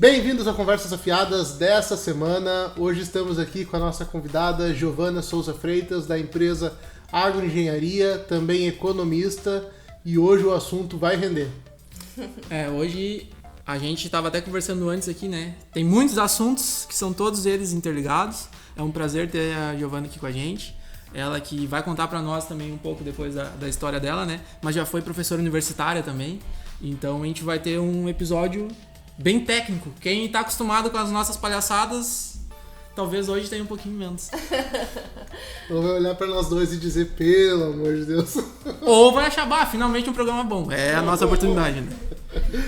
Bem-vindos a Conversas Afiadas dessa semana. Hoje estamos aqui com a nossa convidada Giovana Souza Freitas, da empresa Agroengenharia, também economista, e hoje o assunto vai render. Hoje a gente estava até conversando antes aqui, né? Tem muitos assuntos que são todos eles interligados. É um prazer ter a Giovana aqui com a gente. Ela que vai contar para nós também um pouco depois da história dela, né? Mas já foi professora universitária também. Então a gente vai ter um episódio bem técnico. Quem está acostumado com as nossas palhaçadas, talvez hoje tenha um pouquinho menos. Ou vai olhar para nós dois e dizer, pelo amor de Deus. Ou vai achar, finalmente um programa bom. É a nossa oportunidade, né?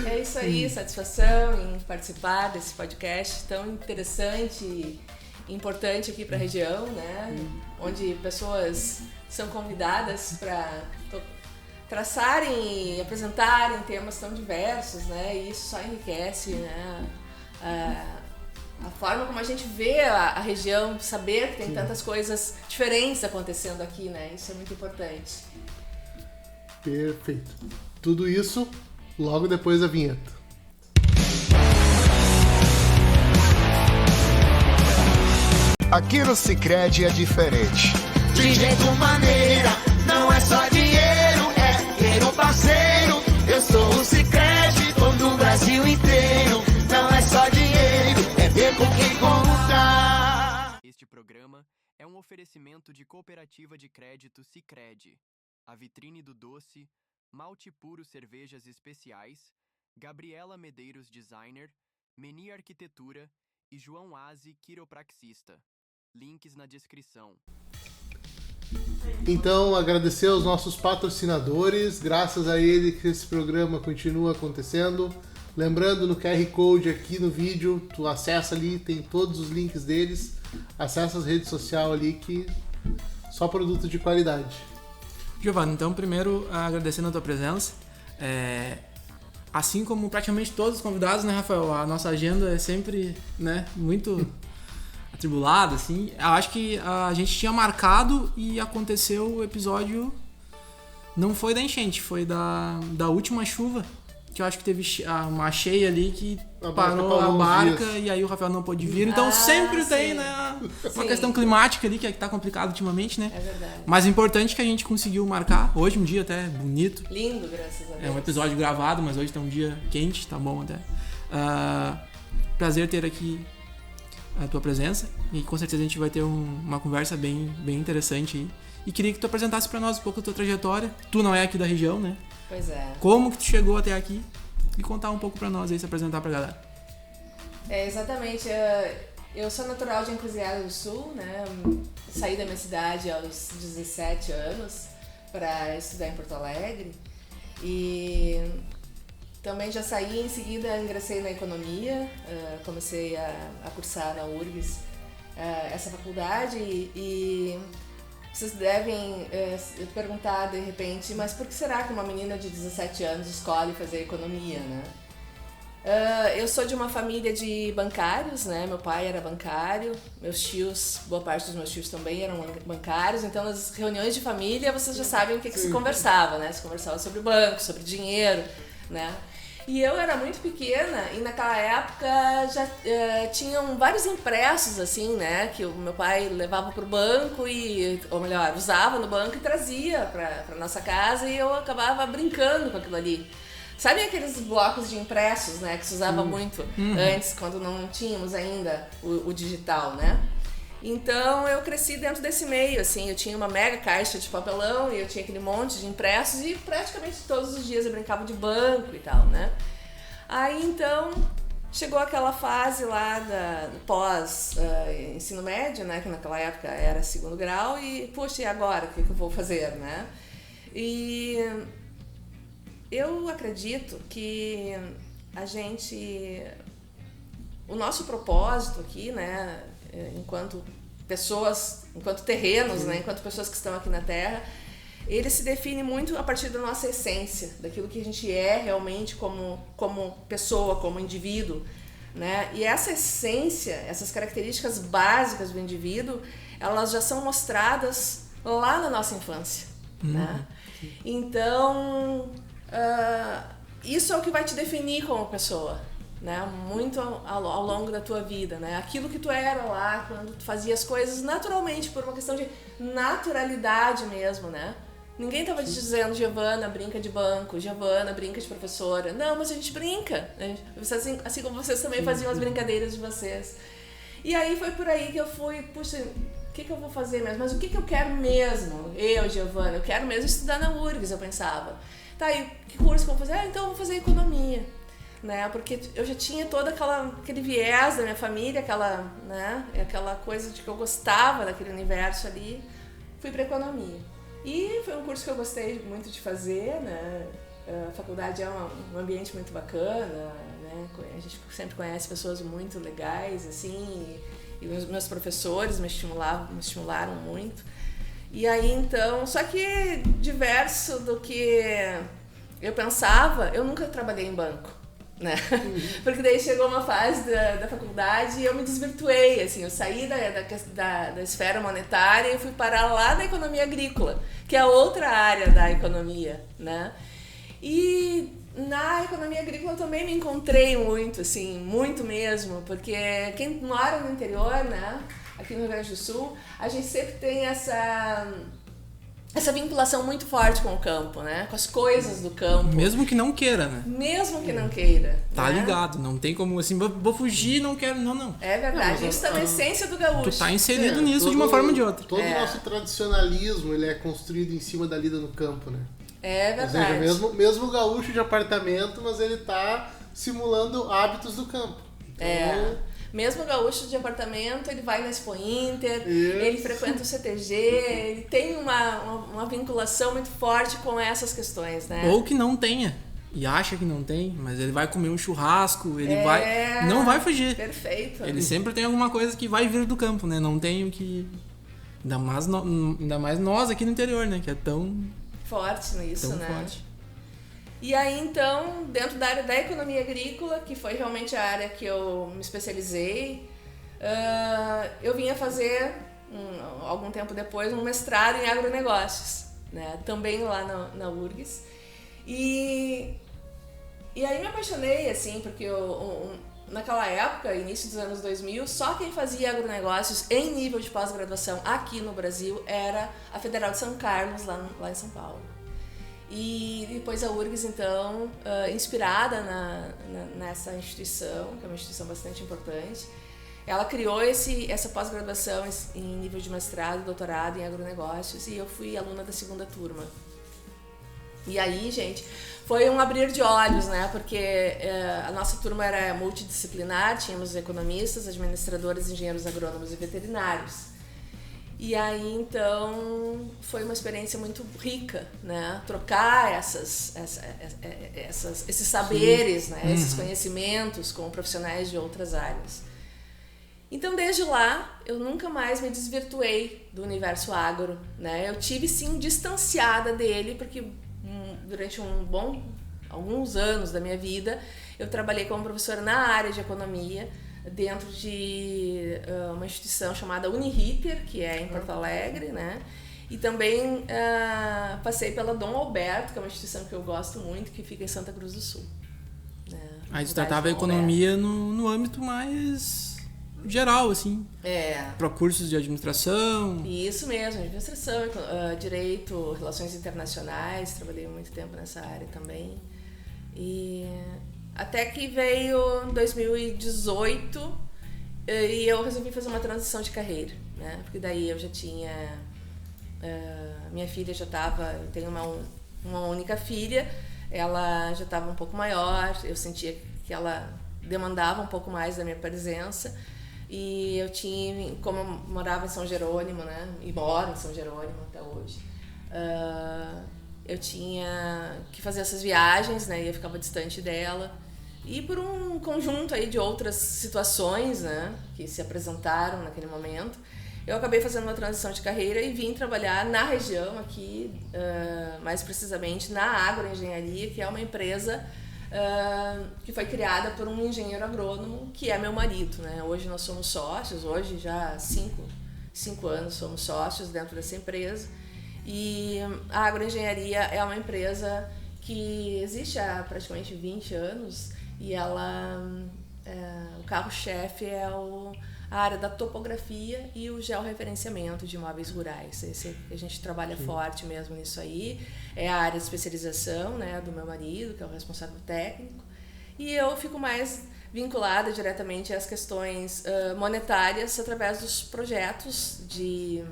É isso aí, satisfação em participar desse podcast tão interessante e importante aqui para a região, né? Onde pessoas são convidadas para traçarem e apresentarem temas tão diversos, né? E isso só enriquece, né? A forma como a gente vê a região, saber que tem tantas coisas diferentes acontecendo aqui, né? Isso é muito importante. Perfeito. Tudo isso logo depois da vinheta. Aqui no Sicredi é diferente. De jeito maneira, não é só dinheiro, é ter um parceiro. Eu sou o Sicredi, todo o Brasil inteiro. Não é só dinheiro, é ver com quem contar. Este programa é um oferecimento de Cooperativa de Crédito Sicredi, a vitrine do doce, Malte Puro Cervejas Especiais, Gabriela Medeiros Designer, Meni Arquitetura e João Aze Quiropraxista. Links na descrição. Então, agradecer aos nossos patrocinadores, graças a ele que esse programa continua acontecendo. Lembrando, no QR Code aqui no vídeo, tu acessa ali, tem todos os links deles. Acessa as redes sociais ali, que só produto de qualidade. Giovana, então primeiro agradecendo a tua presença. Assim como praticamente todos os convidados, né, Rafael? A nossa agenda é sempre, né, muito atribulada, assim. Eu acho que a gente tinha marcado e aconteceu o episódio, não foi da enchente, foi da última chuva, que eu acho que teve uma cheia ali que parou a barca e aí o Rafael não pôde vir. Então sempre tem, né, uma questão climática ali que tá complicado ultimamente, né? É verdade. Mas é importante que a gente conseguiu marcar. Hoje um dia até bonito. Lindo, graças a Deus. É um episódio gravado, mas hoje tá um dia quente, tá bom até. Prazer ter aqui a tua presença e com certeza a gente vai ter uma conversa bem interessante aí. E queria que tu apresentasse pra nós um pouco da tua trajetória. Tu não é aqui da região, né? Pois é. Como que tu chegou até aqui e contar um pouco pra nós aí, se apresentar pra galera. Exatamente. Eu sou natural de Encruzilhada do Sul, né? Saí da minha cidade aos 17 anos para estudar em Porto Alegre e também já saí, em seguida ingressei na economia, comecei a cursar na URGS essa faculdade e vocês devem perguntar de repente, mas por que será que uma menina de 17 anos escolhe fazer economia, né? Eu sou de uma família de bancários, né? Meu pai era bancário, meus tios, boa parte dos meus tios também eram bancários, então nas reuniões de família vocês já sabem o que se conversava, né? Se conversava sobre banco, sobre dinheiro, né? E eu era muito pequena e naquela época já tinham vários impressos assim, né, que o meu pai levava pro banco ou melhor, usava no banco e trazia pra nossa casa e eu acabava brincando com aquilo ali. Sabe aqueles blocos de impressos, né, que se usava muito antes, quando não tínhamos ainda o digital, né? Então eu cresci dentro desse meio, assim, eu tinha uma mega caixa de papelão e eu tinha aquele monte de impressos e praticamente todos os dias eu brincava de banco e tal, né? Aí então chegou aquela fase lá da pós ensino médio, né, que naquela época era segundo grau e, puxa, e agora? O que eu vou fazer, né? E eu acredito que o nosso propósito aqui, né, enquanto pessoas, enquanto terrenos, né, enquanto pessoas que estão aqui na Terra, ele se define muito a partir da nossa essência, daquilo que a gente é realmente como pessoa, como indivíduo, né? E essa essência, essas características básicas do indivíduo, elas já são mostradas lá na nossa infância, né? Então, isso é o que vai te definir como pessoa, né? Muito ao longo da tua vida, né? Aquilo que tu era lá, quando tu fazia as coisas naturalmente, por uma questão de naturalidade mesmo, né? Ninguém tava te dizendo, Giovana, brinca de banco, Giovana, brinca de professora. Não, mas a gente brinca. Assim como vocês também faziam as brincadeiras de vocês. E aí foi por aí que eu fui, puxa, o que eu vou fazer mesmo? Mas o que eu quero mesmo? Eu, Giovana, eu quero mesmo estudar na URGS, eu pensava. Tá, e que curso que eu vou fazer? Então eu vou fazer economia. Né? Porque eu já tinha todo aquele viés da minha família, aquela coisa de que eu gostava daquele universo ali. Fui para economia. E foi um curso que eu gostei muito de fazer, né? A faculdade é um ambiente muito bacana, né? A gente sempre conhece pessoas muito legais, assim, e os meus professores me estimularam muito. E aí, então, só que diverso do que eu pensava, eu nunca trabalhei em banco. Né? Porque daí chegou uma fase da faculdade e eu me desvirtuei, assim, eu saí da esfera monetária e fui parar lá na economia agrícola, que é outra área da economia, né? E na economia agrícola eu também me encontrei muito, assim, muito mesmo, porque quem mora no interior, né, aqui no Rio Grande do Sul, a gente sempre tem essa vinculação muito forte com o campo, né? Com as coisas do campo. Mesmo que não queira, né? Mesmo que não queira. Tá né? ligado, não tem como assim, vou fugir, não quero, não. É verdade, isso também é a essência do gaúcho. Tu tá inserido nisso de uma forma ou de outra. Todo o nosso tradicionalismo, ele é construído em cima da lida no campo, né? É verdade. Ou seja, mesmo o gaúcho de apartamento, mas ele tá simulando hábitos do campo. Então, mesmo o gaúcho de apartamento, ele vai na Expo Inter, ele frequenta o CTG, ele tem uma vinculação muito forte com essas questões, né? Ou que não tenha, e acha que não tem, mas ele vai comer um churrasco, ele não vai fugir. Perfeito. Ele sempre tem alguma coisa que vai vir do campo, né? Não tem o que... Ainda mais nós aqui no interior, né? Que é tão forte nisso, tão né? Forte. E aí, então, dentro da área da economia agrícola, que foi realmente a área que eu me especializei, eu vinha fazer, algum tempo depois, um mestrado em agronegócios, né? Também lá na URGS. E aí me apaixonei, assim, porque naquela época, início dos anos 2000, só quem fazia agronegócios em nível de pós-graduação aqui no Brasil era a Federal de São Carlos, lá em São Paulo. E depois a URGS, então, inspirada nessa instituição, que é uma instituição bastante importante, ela criou essa pós-graduação em nível de mestrado, doutorado em agronegócios, e eu fui aluna da segunda turma. E aí, gente, foi um abrir de olhos, né? Porque a nossa turma era multidisciplinar, tínhamos economistas, administradores, engenheiros agrônomos e veterinários. E aí, então, foi uma experiência muito rica, né? Trocar esses saberes, né? Esses conhecimentos com profissionais de outras áreas. Então, desde lá, eu nunca mais me desvirtuei do universo agro, né? Eu tive, sim, distanciada dele, porque durante alguns anos da minha vida, eu trabalhei como professora na área de economia, dentro de uma instituição chamada Uniriter, que é em Porto Alegre, né? E também passei pela Dom Alberto, que é uma instituição que eu gosto muito, que fica em Santa Cruz do Sul. Né? Aí tu tratava a economia no âmbito mais geral, assim. Para cursos de administração. Isso mesmo, administração, direito, relações internacionais, trabalhei muito tempo nessa área também. E até que veio 2018 e eu resolvi fazer uma transição de carreira, né? Porque daí eu já tinha... minha filha já estava... Eu tenho uma única filha, ela já estava um pouco maior, eu sentia que ela demandava um pouco mais da minha presença. E eu tinha... Como eu morava em São Jerônimo, né? E moro em São Jerônimo até hoje. Eu tinha que fazer essas viagens, né? E eu ficava distante dela. E por um conjunto aí de outras situações, né, que se apresentaram naquele momento, eu acabei fazendo uma transição de carreira e vim trabalhar na região aqui, mais precisamente na agroengenharia, que é uma empresa que foi criada por um engenheiro agrônomo, que é meu marido, né? Hoje nós somos sócios, hoje já há 5 anos somos sócios dentro dessa empresa. E a agroengenharia é uma empresa que existe há praticamente 20 anos e ela, o carro-chefe é a área da topografia e o georreferenciamento de imóveis rurais. A gente trabalha forte mesmo nisso aí. É a área de especialização, né, do meu marido, que é o responsável técnico. E eu fico mais vinculada diretamente às questões monetárias através dos projetos de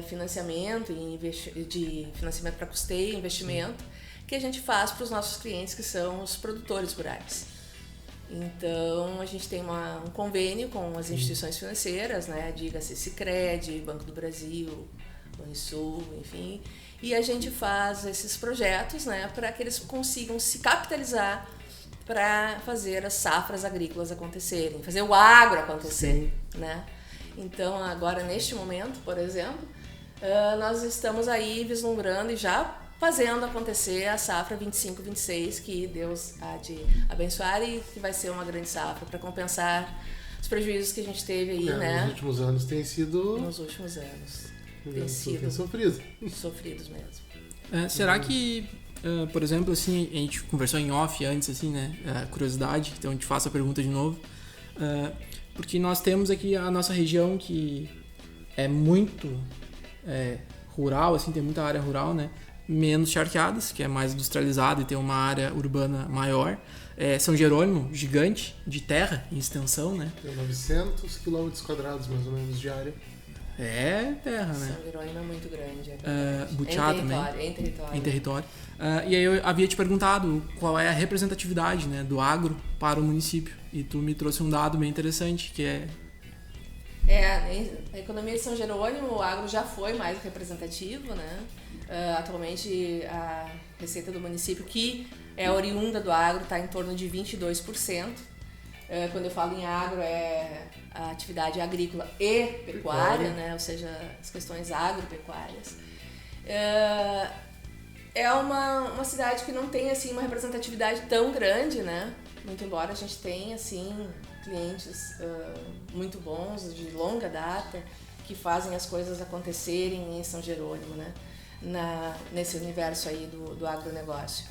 financiamento e de financiamento para custeio e investimento que a gente faz para os nossos clientes, que são os produtores rurais. Então, a gente tem um convênio com as instituições financeiras, né? Diga-se Sicredi, Banco do Brasil, Unisul, enfim. E a gente faz esses projetos, né, para que eles consigam se capitalizar para fazer as safras agrícolas acontecerem, fazer o agro acontecer, né? Então, agora, neste momento, por exemplo, nós estamos aí vislumbrando e já fazendo acontecer a safra 25-26, que Deus há de abençoar e que vai ser uma grande safra para compensar os prejuízos que a gente teve aí, né? Nos últimos anos tem sido... Nos últimos anos. Tem sido sofridos mesmo. Será que, por exemplo, assim, a gente conversou em off antes, assim, né? Curiosidade, então eu te faço a pergunta de novo. Porque nós temos aqui a nossa região que é muito rural, assim, tem muita área rural, né? Menos charqueadas, que é mais industrializada e tem uma área urbana maior. São Jerônimo, gigante, de terra em extensão, né? Tem 900 km² mais ou menos de área. É terra, né? São Jerônimo é muito grande. Butiá também. Em território. E aí eu havia te perguntado qual é a representatividade, né, do agro para o município. E tu me trouxe um dado bem interessante, que é... A economia de São Jerônimo, o agro já foi mais representativo, né? Atualmente a receita do município, que é oriunda do agro, está em torno de 22%. Quando eu falo em agro, é a atividade agrícola e pecuária, né? Ou seja, as questões agropecuárias. É uma cidade que não tem assim, uma representatividade tão grande, né? Muito embora a gente tenha assim, clientes muito bons, de longa data, que fazem as coisas acontecerem em São Jerônimo, né? Nesse universo aí do agronegócio.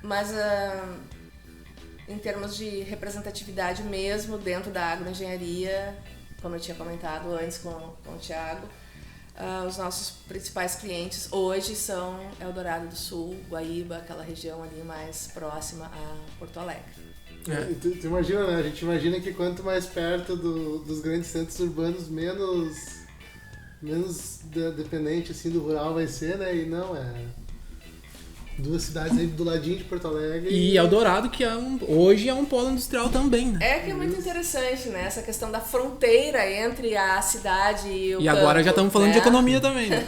Mas em termos de representatividade mesmo dentro da agroengenharia, como eu tinha comentado antes com o Thiago, os nossos principais clientes hoje são Eldorado do Sul, Guaíba, aquela região ali mais próxima a Porto Alegre. Tu imagina, né? A gente imagina que quanto mais perto dos grandes centros urbanos, menos dependente assim, do rural vai ser, né? E não, duas cidades aí do ladinho de Porto Alegre. E Eldorado, que hoje é um polo industrial também, né? Que é muito interessante, né? Essa questão da fronteira entre a cidade e o campo. E agora já estamos falando, né, de economia também, né?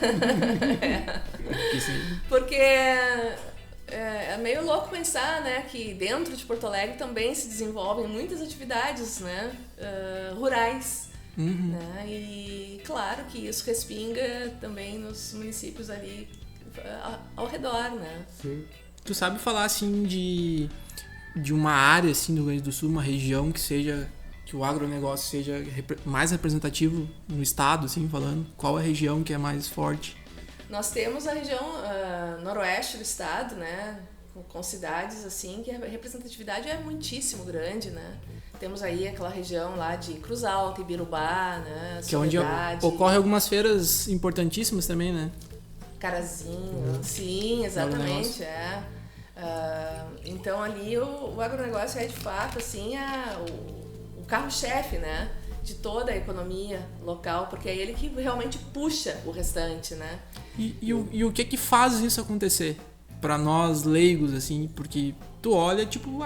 Porque é meio louco pensar, né, que dentro de Porto Alegre também se desenvolvem muitas atividades, né, rurais. Né? E claro que isso respinga também nos municípios ali ao redor, né? Sim. Tu sabe falar assim de uma área assim do Rio Grande do Sul, uma região que o agronegócio seja mais representativo no estado, assim, falando? Qual é a região que é mais forte? Nós temos a região noroeste do estado, né? Com cidades assim que a representatividade é muitíssimo grande, né? Temos aí aquela região lá de Cruz Alta, Ibirubá, né? Que é onde ocorre algumas feiras importantíssimas também, né? Carazinho, sim, exatamente, então ali o agronegócio é de fato assim o carro-chefe, né, de toda a economia local, porque é ele que realmente puxa o restante, né? E o que faz isso acontecer para nós leigos, assim, porque tu olha tipo,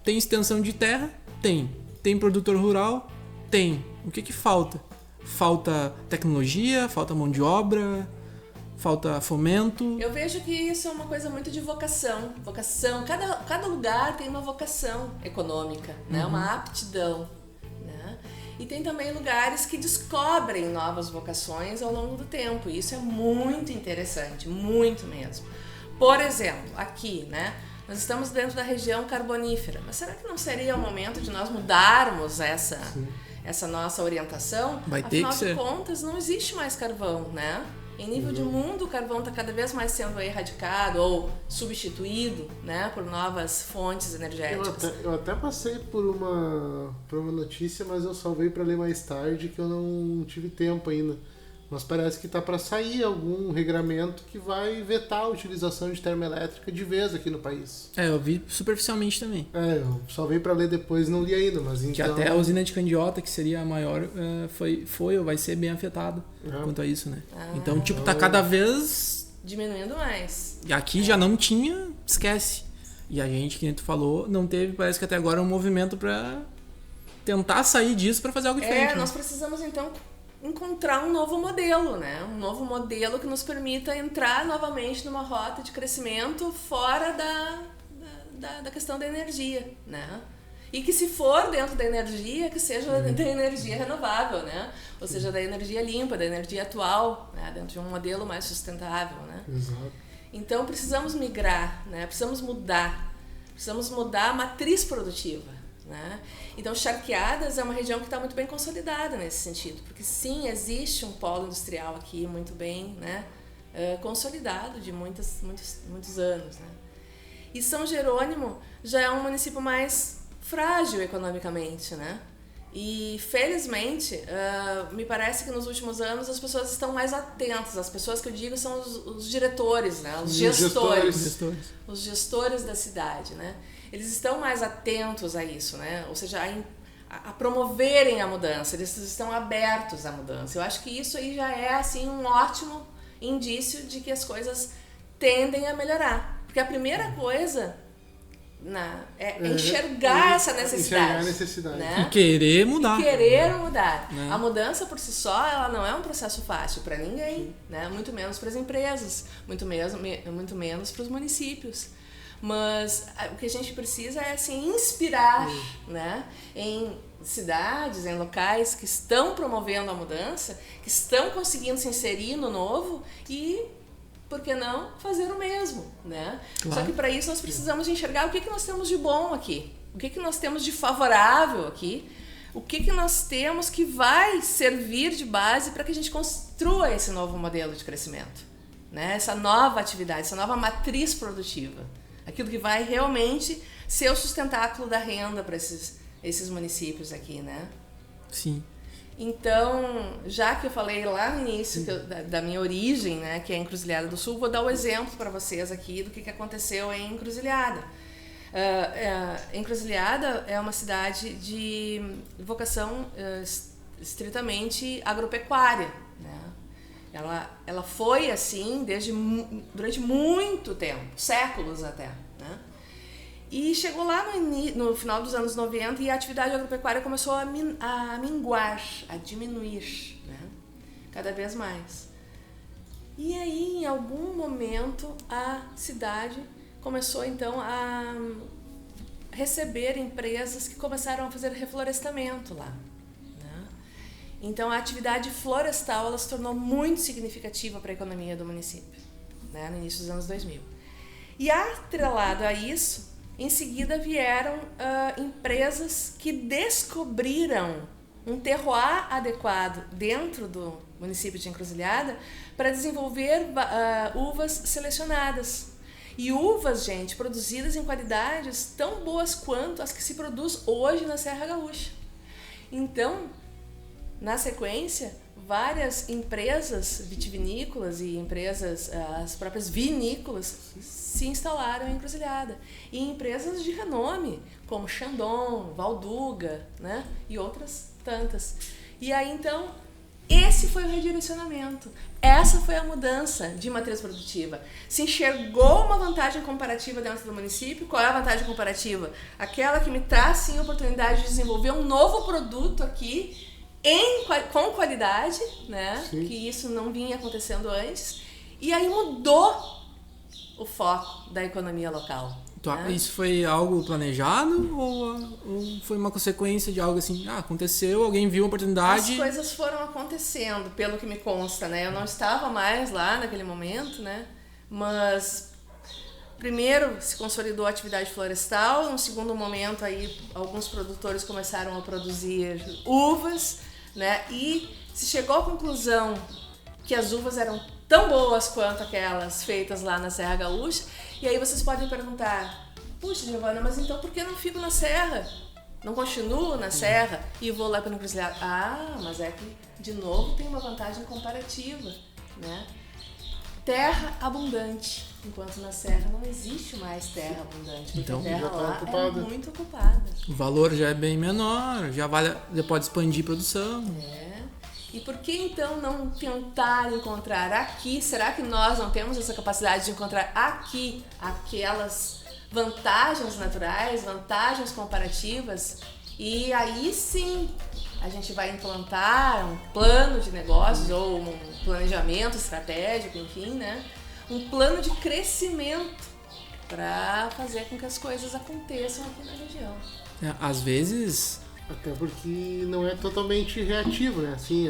tem extensão de terra? Tem produtor rural? Tem. O que falta? Falta tecnologia? Falta mão de obra? Falta fomento? Eu vejo que isso é uma coisa muito de vocação. Cada lugar tem uma vocação econômica, né? Uma aptidão, né? E tem também lugares que descobrem novas vocações ao longo do tempo. E isso é muito interessante, muito mesmo. Por exemplo, aqui, né? Nós estamos dentro da região carbonífera. Mas será que não seria o momento de nós mudarmos essa nossa orientação? Vai ter que ser. Afinal de contas, não existe mais carvão, né? Em nível de mundo, o carvão está cada vez mais sendo erradicado ou substituído, né, por novas fontes energéticas. Eu até passei por uma notícia, mas eu salvei para ler mais tarde, que eu não tive tempo ainda. Mas parece que tá para sair algum regramento que vai vetar a utilização de termoelétrica de vez aqui no país. Eu vi superficialmente também. Eu salvei para ler depois, não li ainda, mas então... Que até a usina de Candiota, que seria a maior, foi ou vai ser bem afetada quanto a isso, né? Então, tipo, tá cada vez... diminuindo mais. E aqui já não tinha, esquece. E a gente, que nem tu falou, não teve, parece que até agora, um movimento pra tentar sair disso pra fazer algo diferente. Nós precisamos, então, encontrar um novo modelo, né? Um novo modelo que nos permita entrar novamente numa rota de crescimento fora da questão da energia, né? E que, se for dentro da energia, que seja da energia renovável, né? Ou seja, da energia limpa, da energia atual, né? Dentro de um modelo mais sustentável, né? Exato. Então precisamos migrar, né? Precisamos mudar a matriz produtiva, né? Então, Charqueadas é uma região que está muito bem consolidada nesse sentido, porque sim, existe um polo industrial aqui muito bem, né, consolidado de muitos anos, né? E São Jerônimo já é um município mais frágil economicamente, né? E felizmente, me parece que nos últimos anos as pessoas estão mais atentas. As pessoas que eu digo são os diretores, né? Os gestores. Os gestores da cidade, né? Eles estão mais atentos a isso, né? Ou seja, a promoverem a mudança, eles estão abertos à mudança. Eu acho que isso aí já é assim um ótimo indício de que as coisas tendem a melhorar. Porque a primeira coisa é enxergar essa necessidade. Enxergar a necessidade. Né? E querer mudar. Né? A mudança por si só, ela não é um processo fácil para ninguém, né? Muito menos para as empresas, muito menos para os municípios. Mas o que a gente precisa é assim, inspirar, né, em cidades, em locais que estão promovendo a mudança, que estão conseguindo se inserir no novo e, por que não, fazer o mesmo, né? Claro. Só que para isso nós precisamos enxergar o que nós temos de bom aqui, o que nós temos de favorável aqui, o que nós temos que vai servir de base para que a gente construa esse novo modelo de crescimento, né? Essa nova atividade, essa nova matriz produtiva. Aquilo que vai realmente ser o sustentáculo da renda para esses municípios aqui, né? Sim. Então, já que eu falei lá no início da minha origem, né, que é Encruzilhada do Sul, vou dar o exemplo para vocês aqui do que aconteceu em Encruzilhada. Encruzilhada é uma cidade de vocação estritamente agropecuária, né? Ela foi assim durante muito tempo, séculos até, né? E chegou lá no final dos anos 90 e a atividade agropecuária começou a minguar, a diminuir, né? Cada vez mais. E aí, em algum momento, a cidade começou então a receber empresas que começaram a fazer reflorestamento lá. Então, a atividade florestal ela se tornou muito significativa para a economia do município, né, no início dos anos 2000. E atrelado a isso, em seguida vieram empresas que descobriram um terroir adequado dentro do município de Encruzilhada para desenvolver uvas selecionadas. E uvas, gente, produzidas em qualidades tão boas quanto as que se produz hoje na Serra Gaúcha. Então, na sequência, várias empresas vitivinícolas e empresas, as próprias vinícolas, se instalaram em Encruzilhada. E empresas de renome, como Chandon, Valduga, né? E outras tantas. E aí, então, esse foi o redirecionamento. Essa foi a mudança de matriz produtiva. Se enxergou uma vantagem comparativa dentro do município. Qual é a vantagem comparativa? Aquela que me traz, sim, a oportunidade de desenvolver um novo produto aqui, com qualidade, né? Sim. Que isso não vinha acontecendo antes. E aí mudou o foco da economia local. Né? Isso foi algo planejado ou foi uma consequência de algo assim, aconteceu, alguém viu a oportunidade? As coisas foram acontecendo, pelo que me consta, né? Eu não estava mais lá naquele momento, né? Mas primeiro se consolidou a atividade florestal, num segundo momento aí alguns produtores começaram a produzir uvas, né? E se chegou à conclusão que as uvas eram tão boas quanto aquelas feitas lá na Serra Gaúcha. E aí vocês podem perguntar, puxa, Giovana, mas então por que eu não fico na Serra? Não continuo na Serra e vou lá para a Encruzilhada? Ah, mas é que, de novo, tem uma vantagem comparativa, né? Terra abundante, enquanto na Serra não existe mais terra abundante, porque Então, a terra já tá lá ocupada. é muito ocupada. O valor já é bem menor, já pode expandir produção. E por que então não tentar encontrar aqui? Será que nós não temos essa capacidade de encontrar aqui aquelas vantagens naturais, vantagens comparativas? E aí sim a gente vai implantar um plano de negócios ou um planejamento estratégico, enfim, né? Um plano de crescimento para fazer com que as coisas aconteçam aqui na região. Às vezes, Até porque não é totalmente reativo, né? Assim,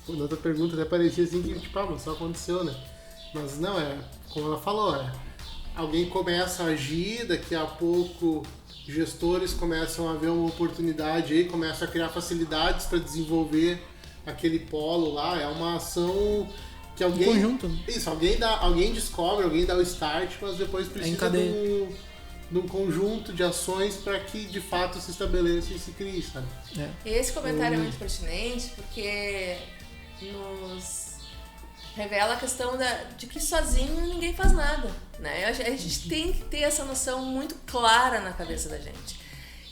na outra pergunta até parecia assim que, tipo, mas só aconteceu, né? Mas não, como ela falou, alguém começa a agir, daqui a pouco gestores começam a ver uma oportunidade aí, começam a criar facilidades para desenvolver aquele polo lá. É uma ação que alguém... conjunto. Isso, alguém descobre, alguém dá o start, mas depois precisa de um conjunto de ações para que de fato se estabeleça e se crie, sabe? Esse comentário é muito pertinente porque nos revela a questão de que sozinho ninguém faz nada, né? A gente tem que ter essa noção muito clara na cabeça da gente.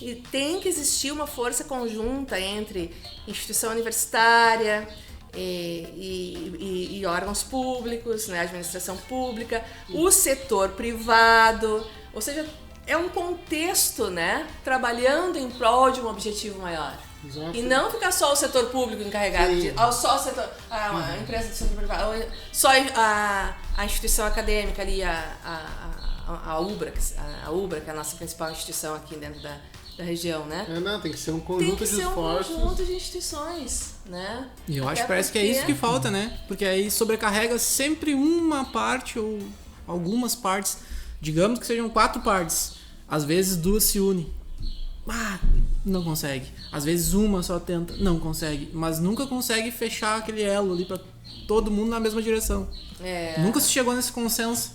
E tem que existir uma força conjunta entre instituição universitária e órgãos públicos, né? Administração pública, o setor privado, ou seja, é um contexto, né? Trabalhando em prol de um objetivo maior. Exato. E não ficar só o setor público encarregado de... Só o setor... A empresa do setor privado, só a instituição acadêmica ali, a UBRA, que é a nossa principal instituição aqui dentro da região, né? Não, tem que ser um conjunto de esforços. Tem que ser um conjunto de instituições, né? E eu acho que parece que é isso que falta, né? Porque aí sobrecarrega sempre uma parte ou algumas partes. Digamos que sejam 4 partes. Às vezes 2 se unem. Não consegue. Às vezes uma só tenta, não consegue. Mas nunca consegue fechar aquele elo ali pra todo mundo na mesma direção. Nunca se chegou nesse consenso,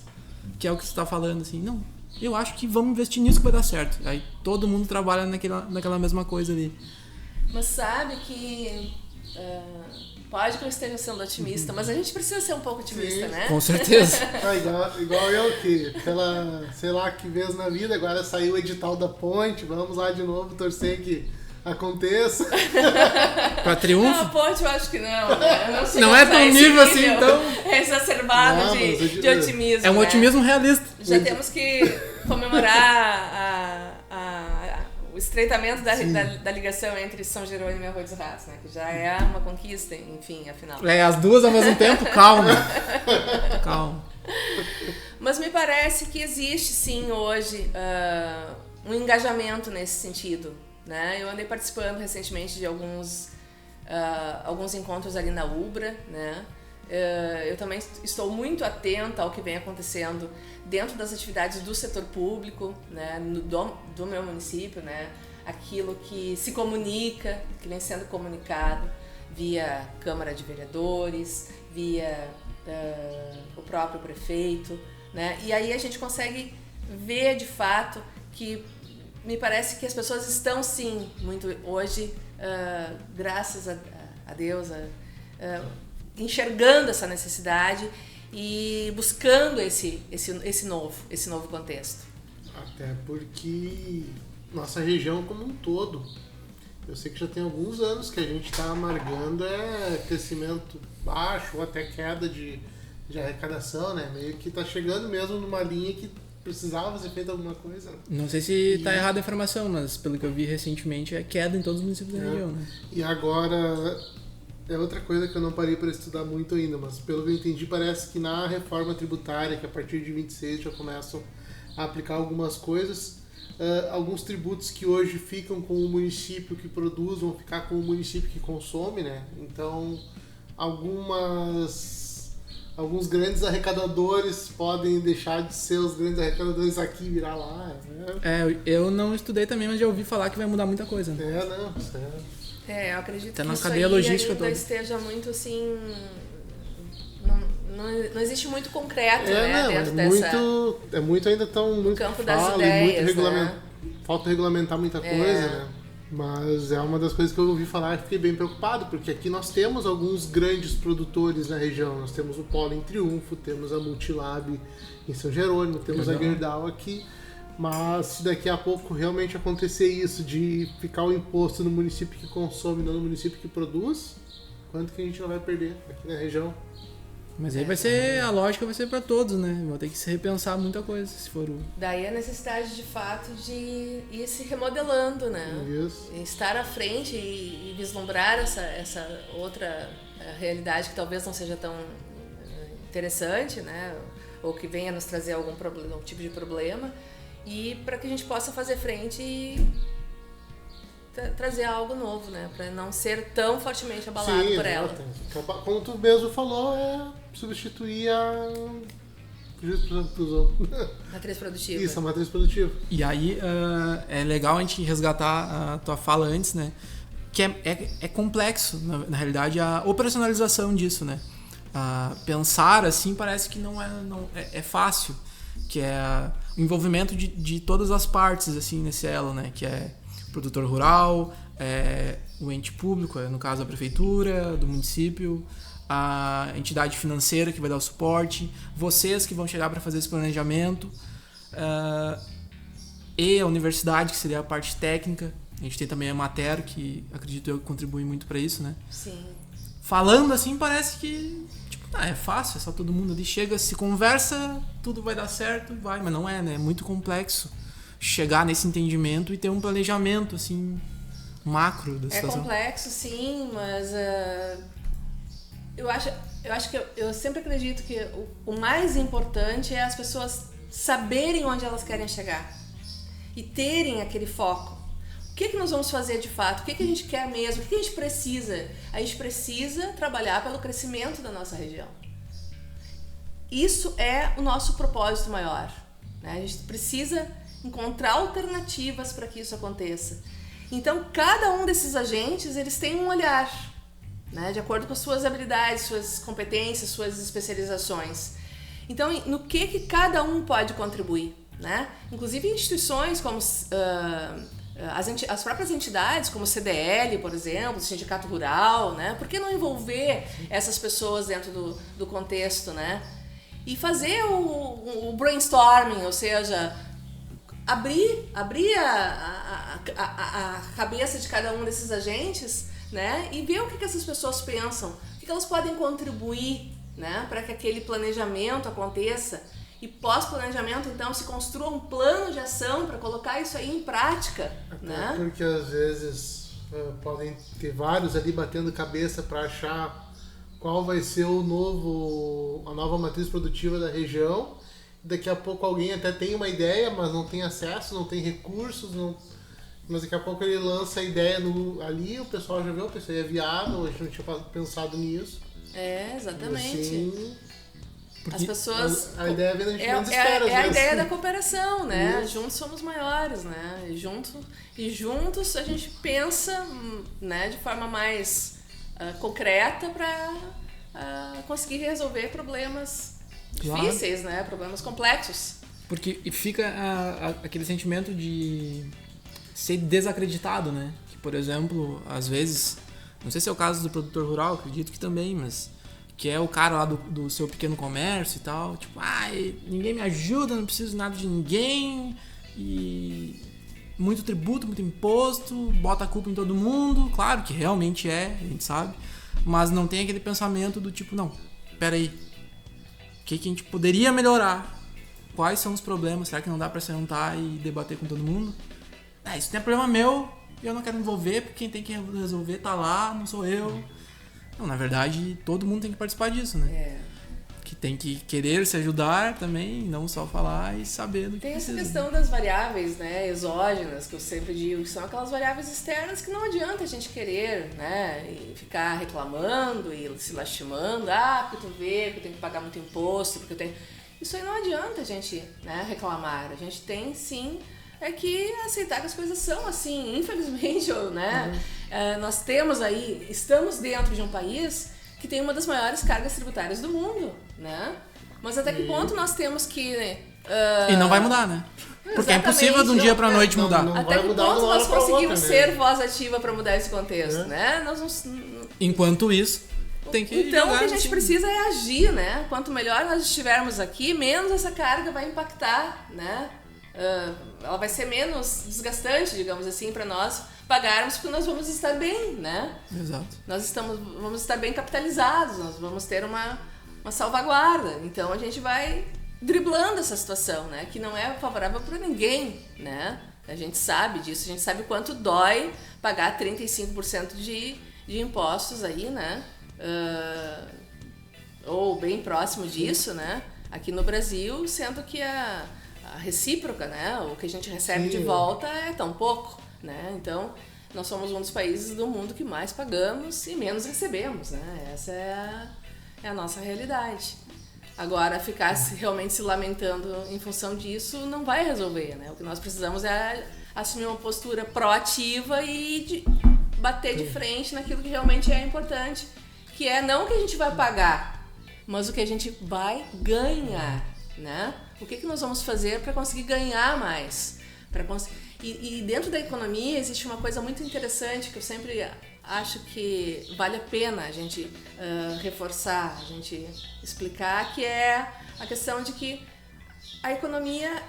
que é o que você tá falando, assim. Não, eu acho que vamos investir nisso que vai dar certo. Aí todo mundo trabalha naquela mesma coisa ali. Mas sabe que... pode que eu esteja sendo otimista, mas a gente precisa ser um pouco otimista, né? Com certeza. Igual eu que, sei lá, que vez na vida, agora saiu o edital da ponte, vamos lá de novo torcer que aconteça. Pra triunfo? Não, a ponte eu acho que não, né? Não é tão nível assim, então. Exacerbado de otimismo. É um otimismo realista. Já temos que comemorar o estreitamento da ligação entre São Jerônimo e Arroio dos Ratos, né? Que já é uma conquista, enfim, afinal. As duas ao mesmo tempo, calma. Calma. Mas me parece que existe sim hoje um engajamento nesse sentido, né? Eu andei participando recentemente de alguns encontros ali na UBRA, né? Eu também estou muito atenta ao que vem acontecendo dentro das atividades do setor público, né, do meu município, né, aquilo que se comunica, que vem sendo comunicado via Câmara de Vereadores, via o próprio prefeito, né, e aí a gente consegue ver de fato que me parece que as pessoas estão sim muito hoje, graças a Deus, enxergando essa necessidade e buscando esse novo contexto. Até porque nossa região como um todo, eu sei que já tem alguns anos que a gente está amargando crescimento baixo ou até queda de arrecadação, né? Meio que está chegando mesmo numa linha que precisava ser feita alguma coisa. Não sei se tá errada a informação, mas pelo que eu vi recentemente é queda em todos os municípios da região, né? E agora... É outra coisa que eu não parei para estudar muito ainda, mas pelo que eu entendi, parece que na reforma tributária, que a partir de 26 já começam a aplicar algumas coisas, alguns tributos que hoje ficam com o município que produz vão ficar com o município que consome, né? Então, alguns grandes arrecadadores podem deixar de ser os grandes arrecadadores aqui e virar lá, né? Eu não estudei também, mas já ouvi falar que vai mudar muita coisa, né? Eu acredito Até que na isso cadeia aí logística ainda toda esteja muito assim... não existe muito concreto, né, dentro é muito ainda tão muito campo das ideias, né? Falta regulamentar muita coisa, né? Mas é uma das coisas que eu ouvi falar e fiquei bem preocupado, porque aqui nós temos alguns grandes produtores na região. Nós temos o Polo em Triunfo, temos a Multilab em São Jerônimo, temos a Gerdau aqui. Mas se daqui a pouco realmente acontecer isso, de ficar o imposto no município que consome, não no município que produz, quanto que a gente não vai perder aqui na região? Mas aí vai ser, a lógica vai ser para todos, né? Vão ter que se repensar muita coisa, se for o... Daí a necessidade, de fato, de ir se remodelando, né? Isso. Estar à frente e vislumbrar essa outra realidade que talvez não seja tão interessante, né? Ou que venha nos trazer algum tipo de problema. E para que a gente possa fazer frente e trazer algo novo, né? Para não ser tão fortemente abalado por ela. Como tu mesmo falou, é substituir a matriz produtiva. Isso, a matriz produtiva. E aí é legal a gente resgatar a tua fala antes, né? Que é complexo, na realidade, a operacionalização disso, né? Pensar assim parece que não é fácil, que é o envolvimento de todas as partes assim nesse elo, né? Que é produtor rural, o ente público, no caso a prefeitura, do município, a entidade financeira que vai dar o suporte, vocês que vão chegar para fazer esse planejamento, e a universidade, que seria a parte técnica. A gente tem também a Mater, que acredito eu que contribui muito para isso, né? Sim. Falando assim, parece que é fácil, é só todo mundo ali chega, se conversa, tudo vai dar certo, vai, mas não é, né? É muito complexo chegar nesse entendimento e ter um planejamento assim macro da situação. É complexo, sim, mas eu acho que eu sempre acredito que o mais importante é as pessoas saberem onde elas querem chegar e terem aquele foco. O que nós vamos fazer de fato? O que a gente quer mesmo? O que a gente precisa? A gente precisa trabalhar pelo crescimento da nossa região. Isso é o nosso propósito maior, né? A gente precisa encontrar alternativas para que isso aconteça. Então, cada um desses agentes, eles têm um olhar, né? De acordo com as suas habilidades, suas competências, suas especializações. Então, no que cada um pode contribuir, né? Inclusive instituições como as próprias entidades, como o CDL, por exemplo, o Sindicato Rural, né? Por que não envolver essas pessoas dentro do contexto, né? E fazer o brainstorming, ou seja, abrir a cabeça de cada um desses agentes, né? E ver o que essas pessoas pensam, o que elas podem contribuir, né? Para que aquele planejamento aconteça. E pós-planejamento, então, se construa um plano de ação para colocar isso aí em prática, né? Porque às vezes podem ter vários ali batendo cabeça para achar qual vai ser a nova matriz produtiva da região. Daqui a pouco alguém até tem uma ideia, mas não tem acesso, não tem recursos, mas daqui a pouco ele lança a ideia ali, o pessoal já viu, isso aí é viável, a gente não tinha pensado nisso. Exatamente. Assim, as pessoas... A ideia vem da gente menos espera, a ideia da cooperação, né? Isso. Juntos somos maiores, né? E juntos a gente pensa, né, de forma mais concreta para conseguir resolver problemas difíceis, né? Problemas complexos. Porque fica aquele sentimento de ser desacreditado, né? Que, por exemplo, às vezes, não sei se é o caso do produtor rural, acredito que também, mas que é o cara lá do seu pequeno comércio e tal, tipo, ninguém me ajuda, não preciso de nada de ninguém, e muito tributo, muito imposto, bota a culpa em todo mundo, claro que realmente a gente sabe, mas não tem aquele pensamento do tipo, não, peraí, o que a gente poderia melhorar? Quais são os problemas? Será que não dá pra sentar e debater com todo mundo? Isso não é problema meu, eu não quero me envolver, porque quem tem que resolver tá lá, não sou eu. Não, na verdade, todo mundo tem que participar disso, né? Que tem que querer se ajudar também, não só falar e saber do que precisa. Tem essa questão das variáveis, né, exógenas, que eu sempre digo, que são aquelas variáveis externas que não adianta a gente querer, né, e ficar reclamando e se lastimando, porque tu vê que eu tenho que pagar muito imposto, porque eu tenho... Isso aí não adianta a gente, né, reclamar. A gente tem, sim, que aceitar que as coisas são assim, infelizmente, né? Nós estamos dentro de um país que tem uma das maiores cargas tributárias do mundo, né? Mas até que ponto nós temos que... E não vai mudar, né? Porque é impossível de um dia pra noite mudar. Não Até vai que mudar de ponto uma hora nós pra outra, conseguimos né? ser voz ativa para mudar esse contexto, né? Nós não... Enquanto isso, tem que Então, o jogar que a gente assim. precisa é agir, né? Quanto melhor nós estivermos aqui, menos essa carga vai impactar, né? Ela vai ser menos desgastante, digamos assim, para nós pagarmos, porque nós vamos estar bem, né? Exato. Vamos estar bem capitalizados, nós vamos ter uma salvaguarda. Então, a gente vai driblando essa situação, né? Que não é favorável para ninguém, né? A gente sabe disso, a gente sabe o quanto dói pagar 35% de impostos aí, né? Ou bem próximo disso, né? Aqui no Brasil, sendo que a recíproca, né? O que a gente recebe de volta é tão pouco, né? Então, nós somos um dos países do mundo que mais pagamos e menos recebemos, né? Essa é a nossa realidade. Agora, ficar realmente se lamentando em função disso não vai resolver, né? O que nós precisamos é assumir uma postura proativa e bater de frente naquilo que realmente é importante, que é não o que a gente vai pagar, mas o que a gente vai ganhar, né? O que nós vamos fazer para conseguir ganhar mais? E dentro da economia existe uma coisa muito interessante que eu sempre acho que vale a pena a gente reforçar, a gente explicar, que é a questão de que a economia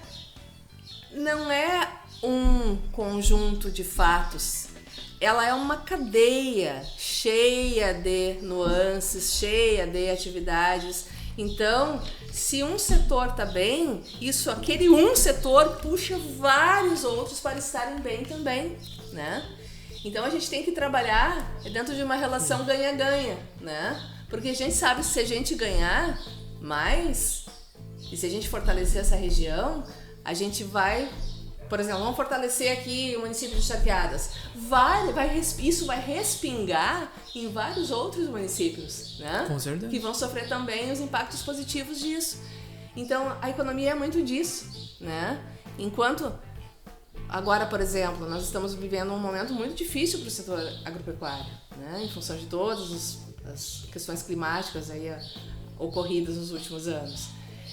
não é um conjunto de fatos, ela é uma cadeia cheia de nuances, cheia de atividades. Então, se um setor está bem, aquele um setor puxa vários outros para estarem bem também, né? Então a gente tem que trabalhar dentro de uma relação ganha-ganha, né? Porque a gente sabe que se a gente ganhar mais, e se a gente fortalecer essa região, a gente vai, por exemplo, vamos fortalecer aqui o município de Charqueadas. Isso vai respingar em vários outros municípios, né? Com certeza. Que vão sofrer também os impactos positivos disso. Então, a economia é muito disso, né? Enquanto agora, por exemplo, nós estamos vivendo um momento muito difícil para o setor agropecuário, né? Em função de todas as questões climáticas aí ocorridas nos últimos anos.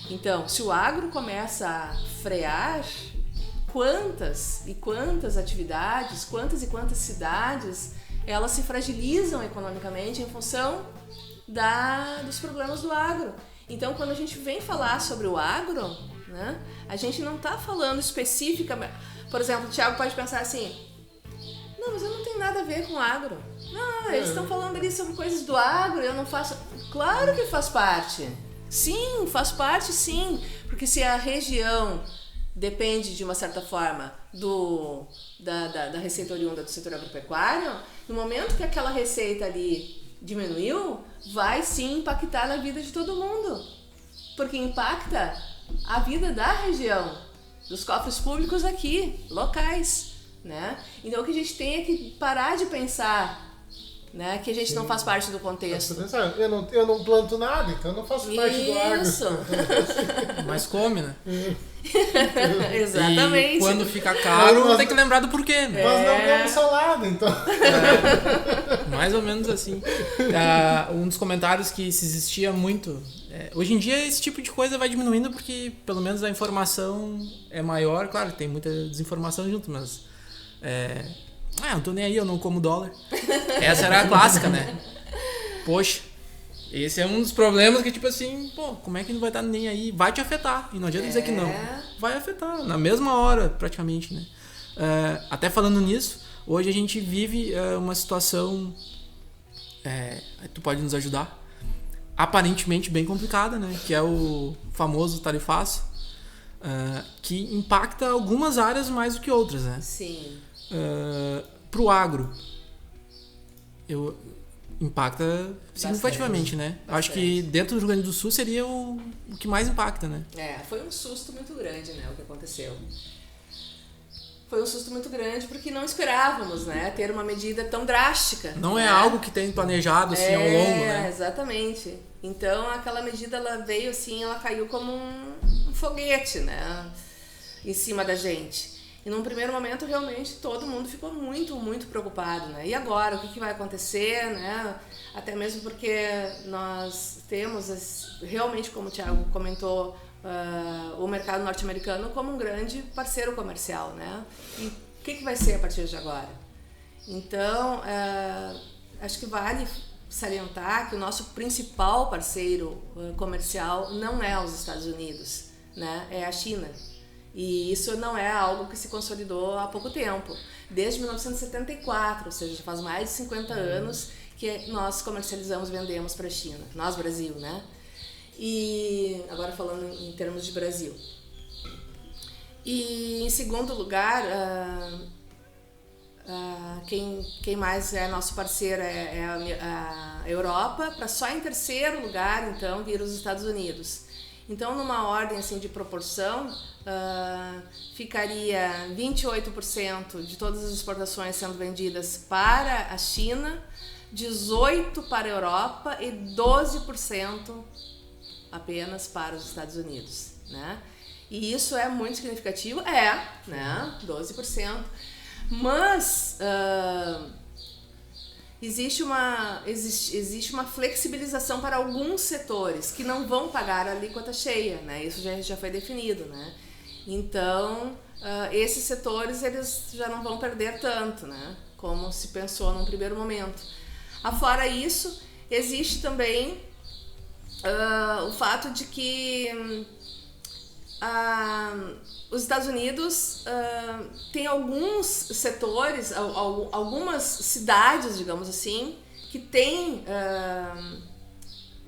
Então, se o agro começa a frear, quantas e quantas atividades, quantas e quantas cidades, elas se fragilizam economicamente em função dos problemas do agro. Então, quando a gente vem falar sobre o agro, né, a gente não está falando especificamente... Por exemplo, o Thiago pode pensar assim, não, mas eu não tenho nada a ver com agro. Não, eles estão falando ali sobre coisas do agro, eu não faço... Claro que faz parte. Sim, faz parte sim. Porque se a região depende, de uma certa forma, da receita oriunda do setor agropecuário, no momento que aquela receita ali diminuiu, vai sim impactar na vida de todo mundo. Porque impacta a vida da região, dos cofres públicos aqui, locais, né? Então o que a gente tem é que parar de pensar, né, que a gente não faz parte do contexto. Eu não planto nada, então eu não faço parte do agro. Isso. Mas come, né? Exatamente. E quando fica caro, tem que lembrar do porquê, né? Mas não como salada, então. Mais ou menos assim. Um dos comentários que se existia muito... hoje em dia esse tipo de coisa vai diminuindo porque pelo menos a informação é maior. Claro, tem muita desinformação junto, mas... não tô nem aí, eu não como dólar. Essa era a clássica, né? Poxa, esse é um dos problemas que, tipo assim, como é que não vai estar nem aí? Vai te afetar. E não adianta dizer que não. Vai afetar, na mesma hora, praticamente, né? Até falando nisso, hoje a gente vive uma situação... tu pode nos ajudar? Aparentemente bem complicada, né? Que é o famoso tarifaço, que impacta algumas áreas mais do que outras, né? Sim. Pro agro, impacta significativamente, né? Bastante. Acho que dentro do Rio Grande do Sul seria o que mais impacta, né? Foi um susto muito grande, né, o que aconteceu. Foi um susto muito grande porque não esperávamos, né, ter uma medida tão drástica. Não né? é algo que tem planejado assim ao longo, né? Exatamente. Então aquela medida ela veio assim, ela caiu como um foguete, né, em cima da gente. E num primeiro momento, realmente, todo mundo ficou muito, muito preocupado, né? E agora, o que vai acontecer, né? Até mesmo porque nós temos, realmente, como o Thiago comentou, o mercado norte-americano como um grande parceiro comercial, né? E o que vai ser a partir de agora? Então, acho que vale salientar que o nosso principal parceiro comercial não é os Estados Unidos, né? É a China. E isso não é algo que se consolidou há pouco tempo. Desde 1974, ou seja, já faz mais de 50 anos que nós comercializamos, vendemos para a China. Nós, Brasil, né? E agora falando em termos de Brasil. E em segundo lugar, quem mais é nosso parceiro é a Europa, para só em terceiro lugar, então, vir os Estados Unidos. Então, numa ordem assim, de proporção, ficaria 28% de todas as exportações sendo vendidas para a China, 18% para a Europa e 12% apenas para os Estados Unidos, né? E isso é muito significativo, né? 12%. Mas existe uma flexibilização para alguns setores que não vão pagar a alíquota cheia, né? Isso já foi definido, né? Então, esses setores eles já não vão perder tanto, né? Como se pensou num primeiro momento. Afora isso, existe também o fato de que os Estados Unidos tem alguns setores, algumas cidades, digamos assim, que têm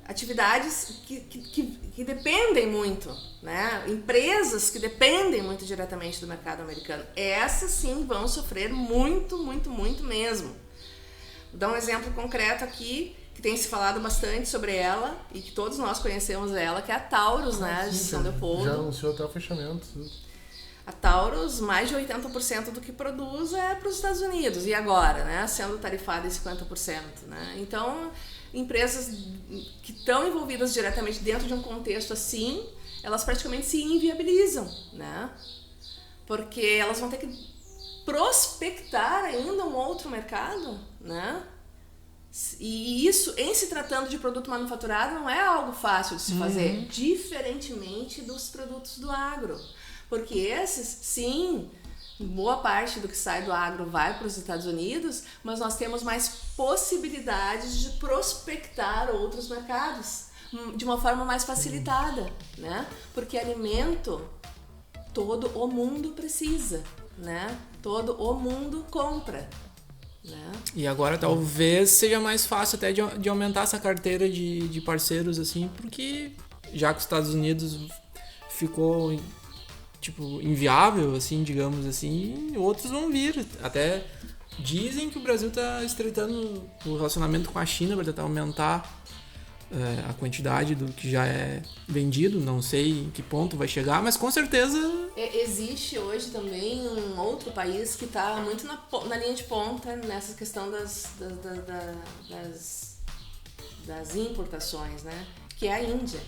atividades que dependem muito, né? Empresas que dependem muito diretamente do mercado americano. Essas sim vão sofrer muito, muito, muito mesmo. Vou dar um exemplo concreto aqui, que tem se falado bastante sobre ela e que todos nós conhecemos ela, que é a Taurus, né, de São Leopoldo. Já anunciou até o fechamento. A Taurus, mais de 80% do que produz é para os Estados Unidos. E agora, né, sendo tarifada em 50%, né? Então, empresas que estão envolvidas diretamente dentro de um contexto assim, elas praticamente se inviabilizam, né? Porque elas vão ter que prospectar ainda um outro mercado, né? E isso, em se tratando de produto manufaturado, não é algo fácil de se fazer, diferentemente dos produtos do agro. Porque esses, sim, boa parte do que sai do agro vai para os Estados Unidos, mas nós temos mais possibilidades de prospectar outros mercados de uma forma mais facilitada, né? Porque alimento todo o mundo precisa, né? Todo o mundo compra. Né? E agora talvez seja mais fácil até de aumentar essa carteira de parceiros, assim, porque já que os Estados Unidos ficou tipo inviável, assim, digamos assim, outros vão vir. Até dizem que o Brasil está estreitando o relacionamento com a China para tentar aumentar a quantidade do que já é vendido. Não sei em que ponto vai chegar, mas com certeza... Existe hoje também um outro país que está muito na linha de ponta nessa questão das importações, né? Que é a Índia,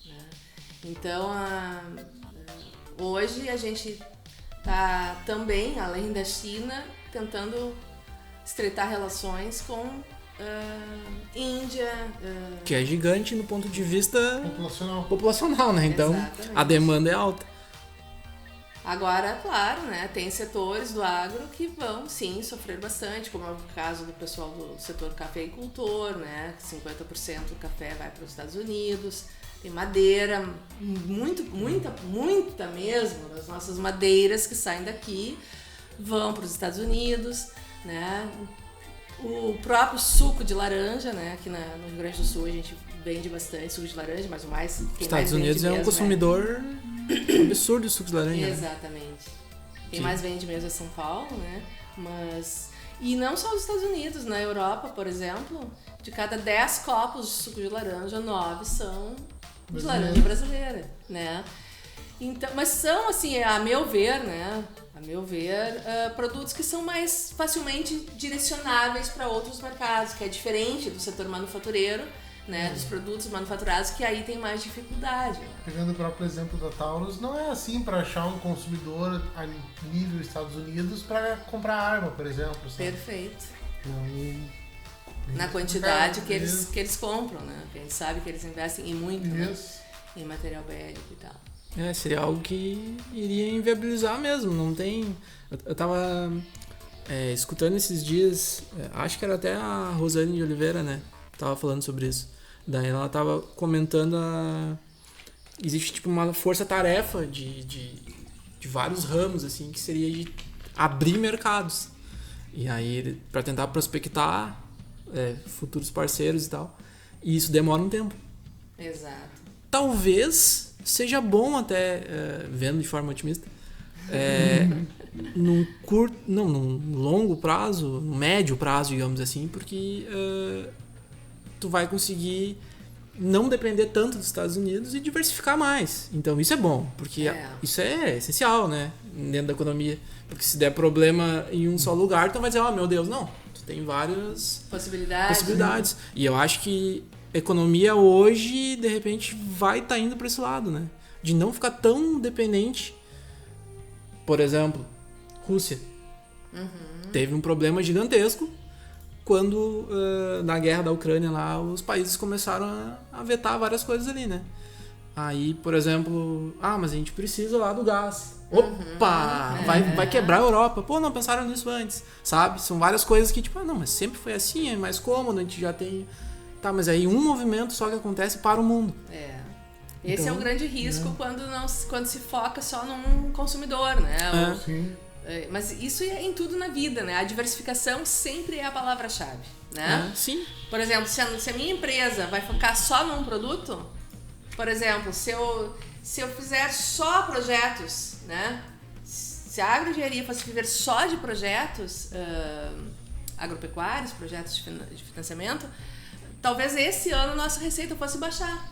né? Então, hoje a gente está também, além da China, tentando estreitar relações com Índia, que é gigante no ponto de vista populacional, né? Então, exatamente. A demanda é alta. Agora, claro, né, tem setores do agro que vão, sim, sofrer bastante, como é o caso do pessoal do setor cafeicultor, né, 50% do café vai para os Estados Unidos, tem madeira, muita mesmo, das nossas madeiras que saem daqui vão para os Estados Unidos, né, o próprio suco de laranja, né, aqui no Rio Grande do Sul a gente vende bastante suco de laranja, mas o mais... Os Estados Unidos é um consumidor... absurdo o suco de laranja. Exatamente. Quem mais vende mesmo é São Paulo, né? Mas... E não só os Estados Unidos, na Europa, por exemplo, de cada 10 copos de suco de laranja, 9 são de laranja brasileira, né? Então, mas são, assim, a meu ver, produtos que são mais facilmente direcionáveis para outros mercados, que é diferente do setor manufatureiro, né, dos produtos manufaturados, que aí tem mais dificuldade. Pegando o próprio exemplo da Taurus, não é assim para achar um consumidor a nível Estados Unidos para comprar arma, por exemplo. Sabe? Perfeito. Então, Na quantidade que eles compram, né? Porque a gente sabe que eles investem em muito, né? Em material bélico e tal. Seria algo que iria inviabilizar mesmo, não tem... Eu tava escutando esses dias, acho que era até a Rosane de Oliveira, né? Tava falando sobre isso. Daí ela tava comentando existe tipo uma força-tarefa de vários ramos, assim, que seria de abrir mercados. E aí, para tentar prospectar futuros parceiros e tal. E isso demora um tempo. Exato. Talvez seja bom até, vendo de forma otimista, num longo prazo, no médio prazo, digamos assim, porque tu vai conseguir não depender tanto dos Estados Unidos e diversificar mais. Então isso é bom, porque isso é essencial, né, dentro da economia. Porque se der problema em um só lugar, então vai dizer, meu Deus, não, tu tem várias possibilidades. E eu acho que a economia hoje, de repente, vai estar indo para esse lado, né? De não ficar tão dependente. Por exemplo, Rússia. Teve um problema gigantesco quando, na guerra da Ucrânia lá, os países começaram a vetar várias coisas ali, né? Aí, por exemplo, mas a gente precisa lá do gás. Opa! Vai quebrar a Europa. Pô, não pensaram nisso antes, sabe? São várias coisas que, tipo, não, mas sempre foi assim, é mais cômodo, a gente já tem... Tá, mas aí um movimento só que acontece para o mundo. Esse então, é o grande risco quando se foca só num consumidor, né? Mas isso é em tudo na vida, né? A diversificação sempre é a palavra-chave, né? Sim. Por exemplo, se a minha empresa vai focar só num produto, por exemplo, se eu fizer só projetos, né? Se a agroengenharia fosse viver só de projetos agropecuários, projetos de financiamento, talvez esse ano nossa receita fosse baixar,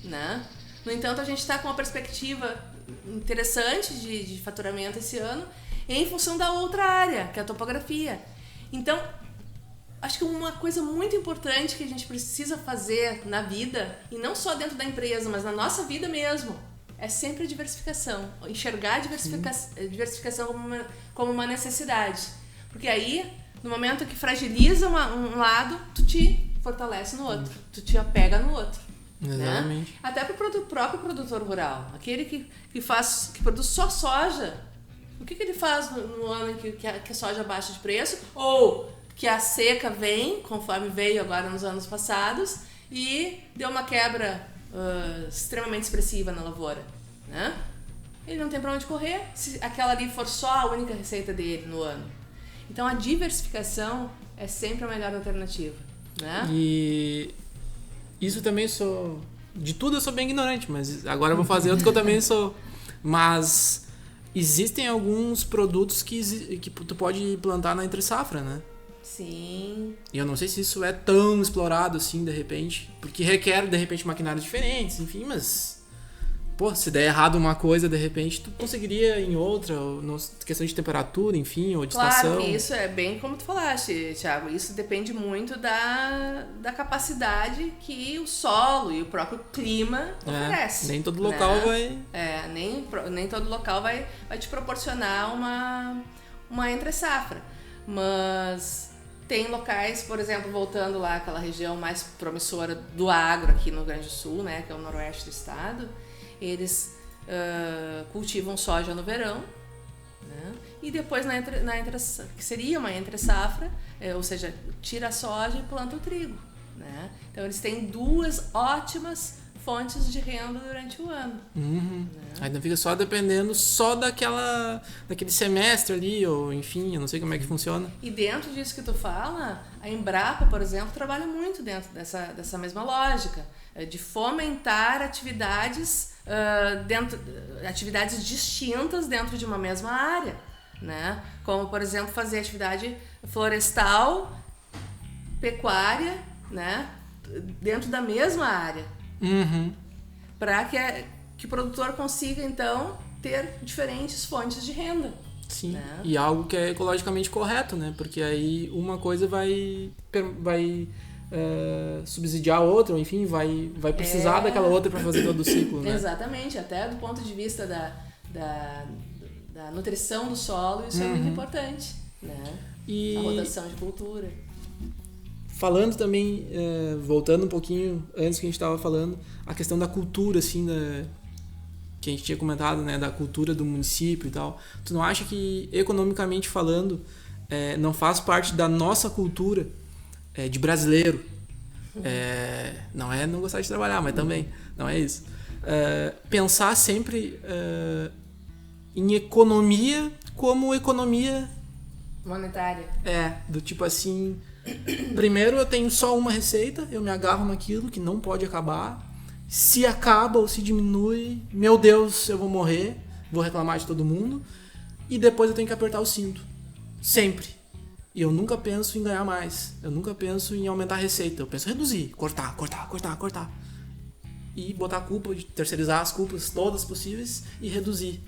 né? No entanto, a gente está com uma perspectiva interessante de faturamento esse ano em função da outra área, que é a topografia. Então, acho que uma coisa muito importante que a gente precisa fazer na vida, e não só dentro da empresa, mas na nossa vida mesmo, é sempre a diversificação. Enxergar a diversificação como uma necessidade. Porque aí, no momento que fragiliza um lado, tu te fortalece no outro, tu te apega no outro. Exatamente. Né? Até para o próprio produtor rural, aquele que produz só soja, o que ele faz no ano em que a soja baixa de preço, ou que a seca vem, conforme veio agora nos anos passados, e deu uma quebra extremamente expressiva na lavoura, né? Ele não tem para onde correr se aquela ali for só a única receita dele no ano. Então a diversificação é sempre a melhor alternativa, né? E isso também de tudo eu sou bem ignorante, mas agora eu vou fazer outro que eu também sou. Mas existem alguns produtos que tu pode plantar na entre-safra, né? Sim. E eu não sei se isso é tão explorado assim, de repente, porque requer, de repente, maquinários diferentes, enfim, mas... Pô, se der errado uma coisa, de repente, tu conseguiria em outra, questão de temperatura, enfim, ou de estação. Claro que isso é bem como tu falaste, Thiago, isso depende muito da capacidade que o solo e o próprio clima oferece. Nem todo local vai... Nem todo local vai te proporcionar uma entre-safra. Mas tem locais, por exemplo, voltando lá àquela região mais promissora do agro aqui no Rio Grande do Sul, né, que é o noroeste do estado, eles cultivam soja no verão, né? E depois que seria uma entre-safra, ou seja, tira a soja e planta o trigo, né? Então eles têm duas ótimas fontes de renda durante o ano. Né? Aí não fica só dependendo daquele semestre ali, ou enfim, eu não sei como é que funciona. E dentro disso que tu fala, a Embrapa, por exemplo, trabalha muito dentro dessa mesma lógica, de fomentar atividades distintas dentro de uma mesma área, né? Como, por exemplo, fazer atividade florestal, pecuária, né? Dentro da mesma área. Para que o produtor consiga, então, ter diferentes fontes de renda. Sim, né? E algo que é ecologicamente correto, né? Porque aí uma coisa vai subsidiar a outra, ou enfim, vai precisar daquela outra para fazer todo o ciclo, né? Exatamente, até do ponto de vista da nutrição do solo, isso é muito importante, né? E a rotação de cultura. Falando também, voltando um pouquinho antes que a gente estava falando, a questão da cultura, assim, que a gente tinha comentado, né, da cultura do município e tal. Tu não acha que, economicamente falando, não faz parte da nossa cultura de brasileiro? Não é não gostar de trabalhar, mas também não é isso. Pensar sempre em economia como economia monetária. Do tipo assim, primeiro eu tenho só uma receita, eu me agarro naquilo que não pode acabar. Se acaba ou se diminui, meu Deus, eu vou morrer, vou reclamar de todo mundo. E depois eu tenho que apertar o cinto. Sempre. E eu nunca penso em ganhar mais. Eu nunca penso em aumentar a receita. Eu penso em reduzir, cortar. E botar a culpa, terceirizar as culpas todas possíveis e reduzir.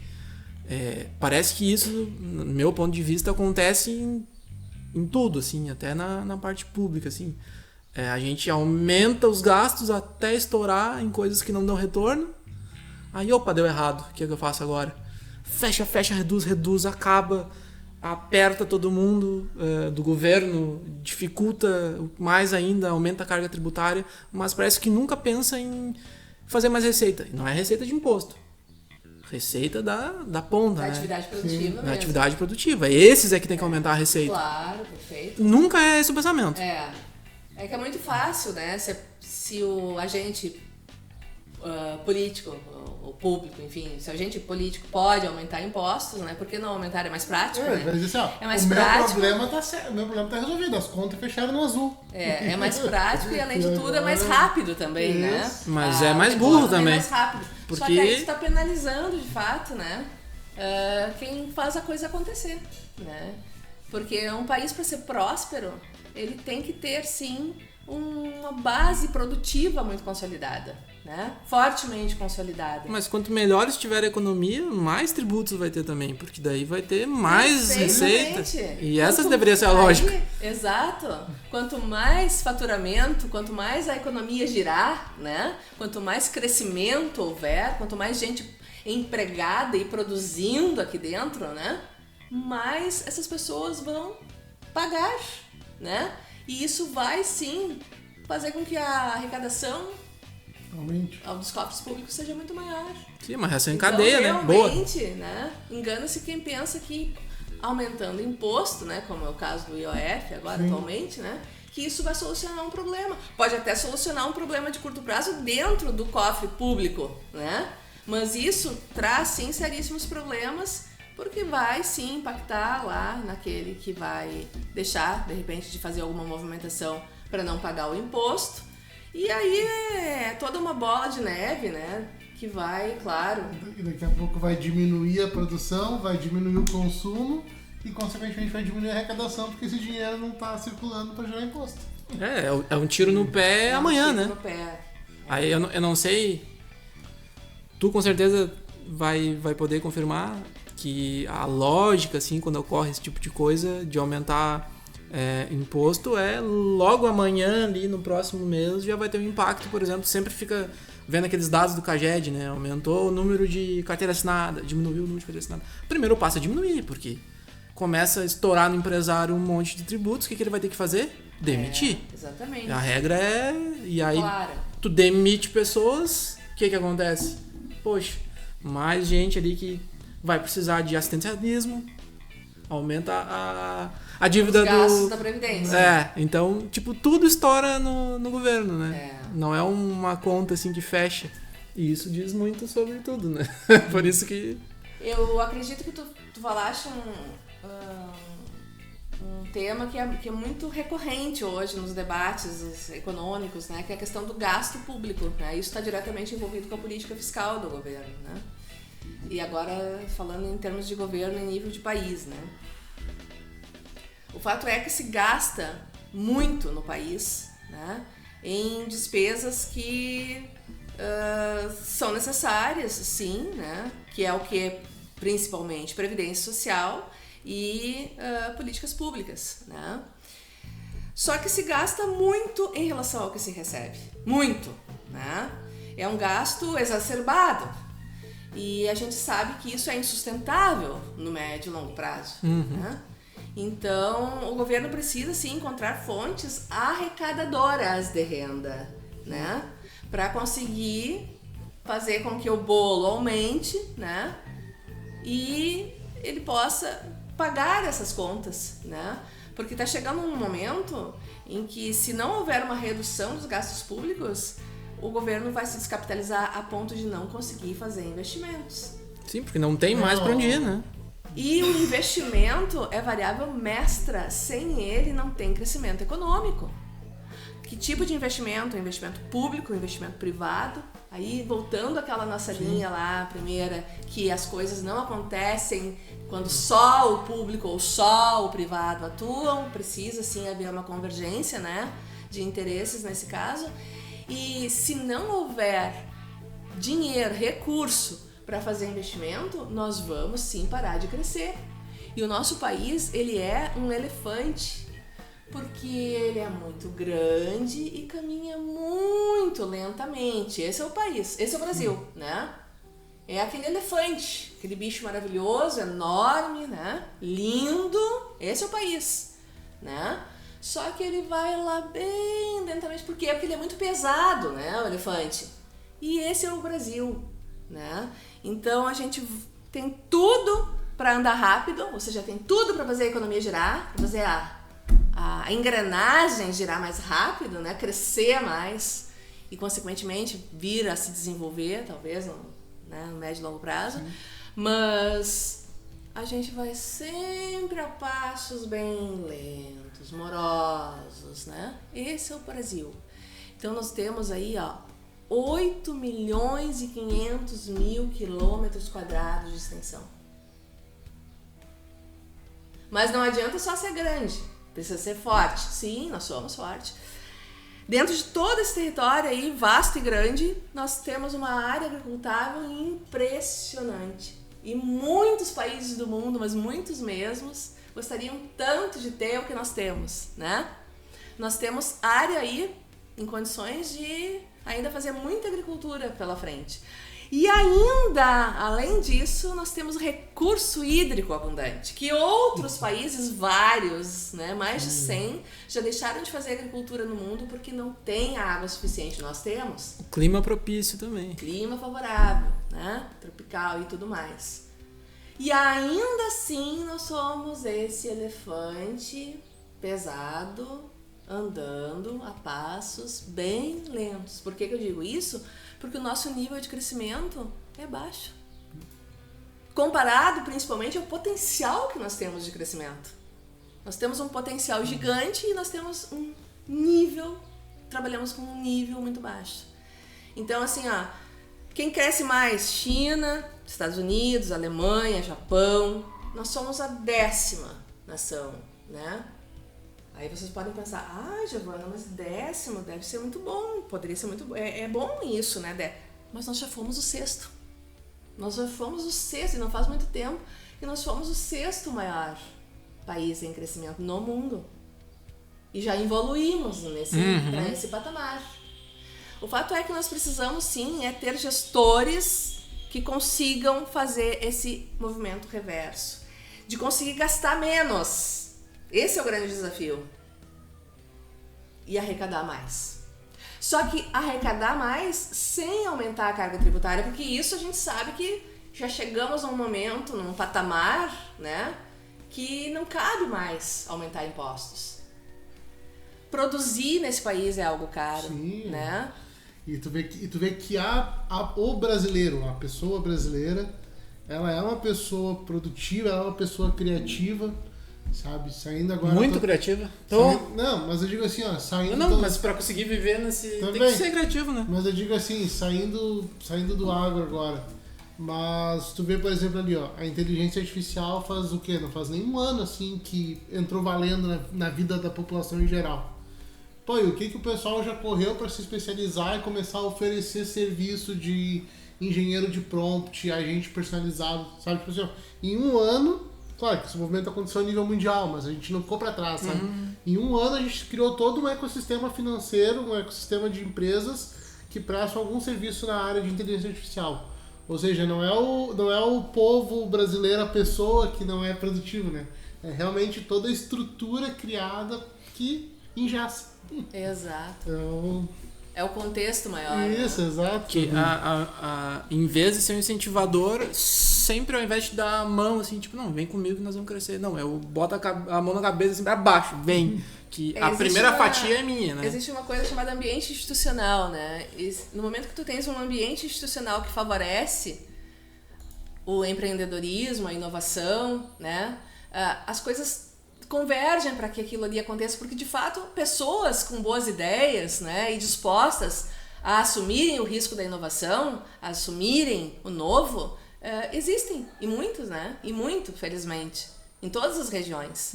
Parece que isso, no meu ponto de vista, acontece em tudo, assim, até na parte pública, assim. A gente aumenta os gastos até estourar em coisas que não dão retorno. Aí, opa, deu errado. O que é que eu faço agora? Fecha, reduz, acaba, aperta todo mundo do governo, dificulta mais ainda, aumenta a carga tributária, mas parece que nunca pensa em fazer mais receita. Não é receita de imposto. Receita da ponta, Da né? atividade produtiva mesmo. Da atividade produtiva. Esses é que tem que aumentar a receita. Claro, perfeito. Nunca é esse o pensamento. É que é muito fácil, né? Se o agente político, o público, enfim, se o agente político pode aumentar impostos, né? Por que não aumentar? É mais prático, né? Mas assim, É mais o prático. meu problema tá resolvido, as contas fecharam no azul. É mais prático e, além de tudo, é mais rápido também, né? Mas é mais burro também. É mais rápido. Porque... Só que aí você tá penalizando, de fato, né? Quem faz a coisa acontecer, né? Porque um país, para ser próspero, ele tem que ter, sim, uma base produtiva muito consolidada, né? Fortemente consolidada. Mas quanto melhor estiver a economia, mais tributos vai ter também, porque daí vai ter mais receitas. E essa deveria ser a lógica. Exato. Quanto mais faturamento, quanto mais a economia girar, né? Quanto mais crescimento houver, quanto mais gente empregada e produzindo aqui dentro, né? Mais essas pessoas vão pagar, né? E isso vai, sim, fazer com que a arrecadação dos cofres públicos seja muito maior. Sim, uma reação em cadeia, né? Realmente, Boa. né? Engana-se quem pensa que aumentando imposto, né? Como é o caso do IOF agora, atualmente, né? Que isso vai solucionar um problema. Pode até solucionar um problema de curto prazo dentro do cofre público, né? Mas isso traz, sim, seríssimos problemas, porque vai, sim, impactar lá naquele que vai deixar, de repente, de fazer alguma movimentação para não pagar o imposto. E aí é toda uma bola de neve, né? Que vai, claro... E daqui a pouco vai diminuir a produção, vai diminuir o consumo e, consequentemente, vai diminuir a arrecadação, porque esse dinheiro não está circulando para gerar imposto. É um tiro no pé amanhã, né? No pé. Aí eu não sei... Tu, com certeza, vai poder confirmar que a lógica, assim, quando ocorre esse tipo de coisa, de aumentar imposto, logo amanhã, ali no próximo mês, já vai ter um impacto. Por exemplo, sempre fica vendo aqueles dados do CAGED, né? Aumentou o número de carteira assinada, diminuiu o número de carteira assinada. Primeiro passo é diminuir, porque começa a estourar no empresário um monte de tributos. O que ele vai ter que fazer? Demitir. Exatamente. A regra e aí Claro. tu demite pessoas, o que acontece? Poxa, mais gente ali que vai precisar de assistencialismo, aumenta a dívida Os gastos da Previdência. Então, tipo, tudo estoura no governo, né? Não é uma conta assim que fecha. E isso diz muito sobre tudo, né? Por isso que... Eu acredito que tu falaste um tema que é muito recorrente hoje nos debates econômicos, né? Que é a questão do gasto público, né? Isso está diretamente envolvido com a política fiscal do governo, né? E agora falando em termos de governo em nível de país, né? O fato é que se gasta muito no país, né? Em despesas que são necessárias, sim, né? Que é o que? Principalmente previdência social e políticas públicas, né? Só que se gasta muito em relação ao que se recebe. Muito, né? É um gasto exacerbado. E a gente sabe que isso é insustentável no médio e longo prazo. Né? Então, o governo precisa, sim, encontrar fontes arrecadadoras de renda, né? Para conseguir fazer com que o bolo aumente, né? E ele possa pagar essas contas, né? Porque está chegando um momento em que, se não houver uma redução dos gastos públicos, o governo vai se descapitalizar a ponto de não conseguir fazer investimentos. Sim, porque não tem mais para onde ir, né? E o investimento é variável mestra. Sem ele não tem crescimento econômico. Que tipo de investimento? Investimento público, investimento privado? Aí, voltando àquela nossa linha lá, primeira, que as coisas não acontecem quando só o público ou só o privado atuam, precisa sim haver uma convergência, né, de interesses nesse caso. E se não houver dinheiro, recurso para fazer investimento, nós vamos sim parar de crescer. E o nosso país, ele é um elefante, porque ele é muito grande e caminha muito lentamente. Esse é o país, esse é o Brasil, né? É aquele elefante, aquele bicho maravilhoso, enorme, né? Lindo. Esse é o país, né? Só que ele vai lá bem lentamente. Por quê? Porque ele é muito pesado, né? O elefante. E esse é o Brasil, né? Então a gente tem tudo para andar rápido, ou seja, tem tudo para fazer a economia girar, para fazer a engrenagem girar mais rápido, né? Crescer mais e, consequentemente, vir a se desenvolver, talvez, no médio e longo prazo. Mas a gente vai sempre a passos bem lentos, morosos, né? Esse é o Brasil. Então nós temos aí, 8.500.000 quilômetros quadrados de extensão. Mas não adianta só ser grande, precisa ser forte. Sim, nós somos fortes. Dentro de todo esse território aí, vasto e grande, nós temos uma área agricultável impressionante. E muitos países do mundo, mas muitos mesmos, gostariam tanto de ter o que nós temos, né? Nós temos área aí em condições de ainda fazer muita agricultura pela frente. E ainda, além disso, nós temos recurso hídrico abundante, que outros países, vários, né, mais de 100, já deixaram de fazer agricultura no mundo porque não tem água suficiente. Nós temos. Clima propício também. Clima favorável, né, tropical e tudo mais. E ainda assim nós somos esse elefante pesado, andando a passos bem lentos. Por que eu digo isso? Porque o nosso nível de crescimento é baixo. Comparado principalmente ao potencial que nós temos de crescimento. Nós temos um potencial gigante e nós temos um nível, trabalhamos com um nível muito baixo. Então, assim, quem cresce mais? China, Estados Unidos, Alemanha, Japão. Nós somos a 10ª nação, né? Aí vocês podem pensar, Giovana, mas 10º deve ser muito bom, poderia ser muito bom, é bom isso, né? Mas nós já fomos o 6º. Nós já fomos o 6º, e não faz muito tempo, e nós fomos o 6º maior país em crescimento no mundo. E já evoluímos para esse patamar. O fato é que nós precisamos, sim, ter gestores que consigam fazer esse movimento reverso. De conseguir gastar menos. Esse é o grande desafio. E arrecadar mais. Só que arrecadar mais sem aumentar a carga tributária, porque isso a gente sabe que já chegamos a um momento, num patamar, né, que não cabe mais aumentar impostos. Produzir nesse país é algo caro, sim, né? E tu vê que o brasileiro, a pessoa brasileira, ela é uma pessoa produtiva, ela é uma pessoa criativa, sabe? Saindo agora... Muito criativa. Não, mas eu digo assim, saindo... Não, mas pra conseguir viver nesse... Também. Tem que ser criativo, né? Mas eu digo assim, saindo do agro agora. Mas tu vê, por exemplo, ali, a inteligência artificial faz o quê? Não faz nem um ano, assim, que entrou valendo na vida da população em geral. Pô, e o que o pessoal já correu para se especializar e começar a oferecer serviço de engenheiro de prompt, agente personalizado, sabe? Tipo assim, em um ano... claro que esse movimento aconteceu a nível mundial, mas a gente não ficou para trás, sabe? Em um ano a gente criou todo um ecossistema financeiro, um ecossistema de empresas que prestam algum serviço na área de inteligência artificial. Ou seja, não é o povo brasileiro, a pessoa que não é produtivo, né? É realmente toda a estrutura criada que ingessa. Exato. Então, É o contexto maior. isso, exato. Que em vez de ser um incentivador, sempre ao invés de dar a mão assim, tipo, não, vem comigo que nós vamos crescer. Não, eu boto a mão na cabeça assim pra baixo, vem. Que a primeira fatia é minha, né? Existe uma coisa chamada ambiente institucional, né? E no momento que tu tens um ambiente institucional que favorece o empreendedorismo, a inovação, né? As coisas convergem para que aquilo ali aconteça, porque de fato pessoas com boas ideias, né, e dispostas a assumirem o risco da inovação, a assumirem o novo, existem, e muitos, né, e muito, felizmente, em todas as regiões,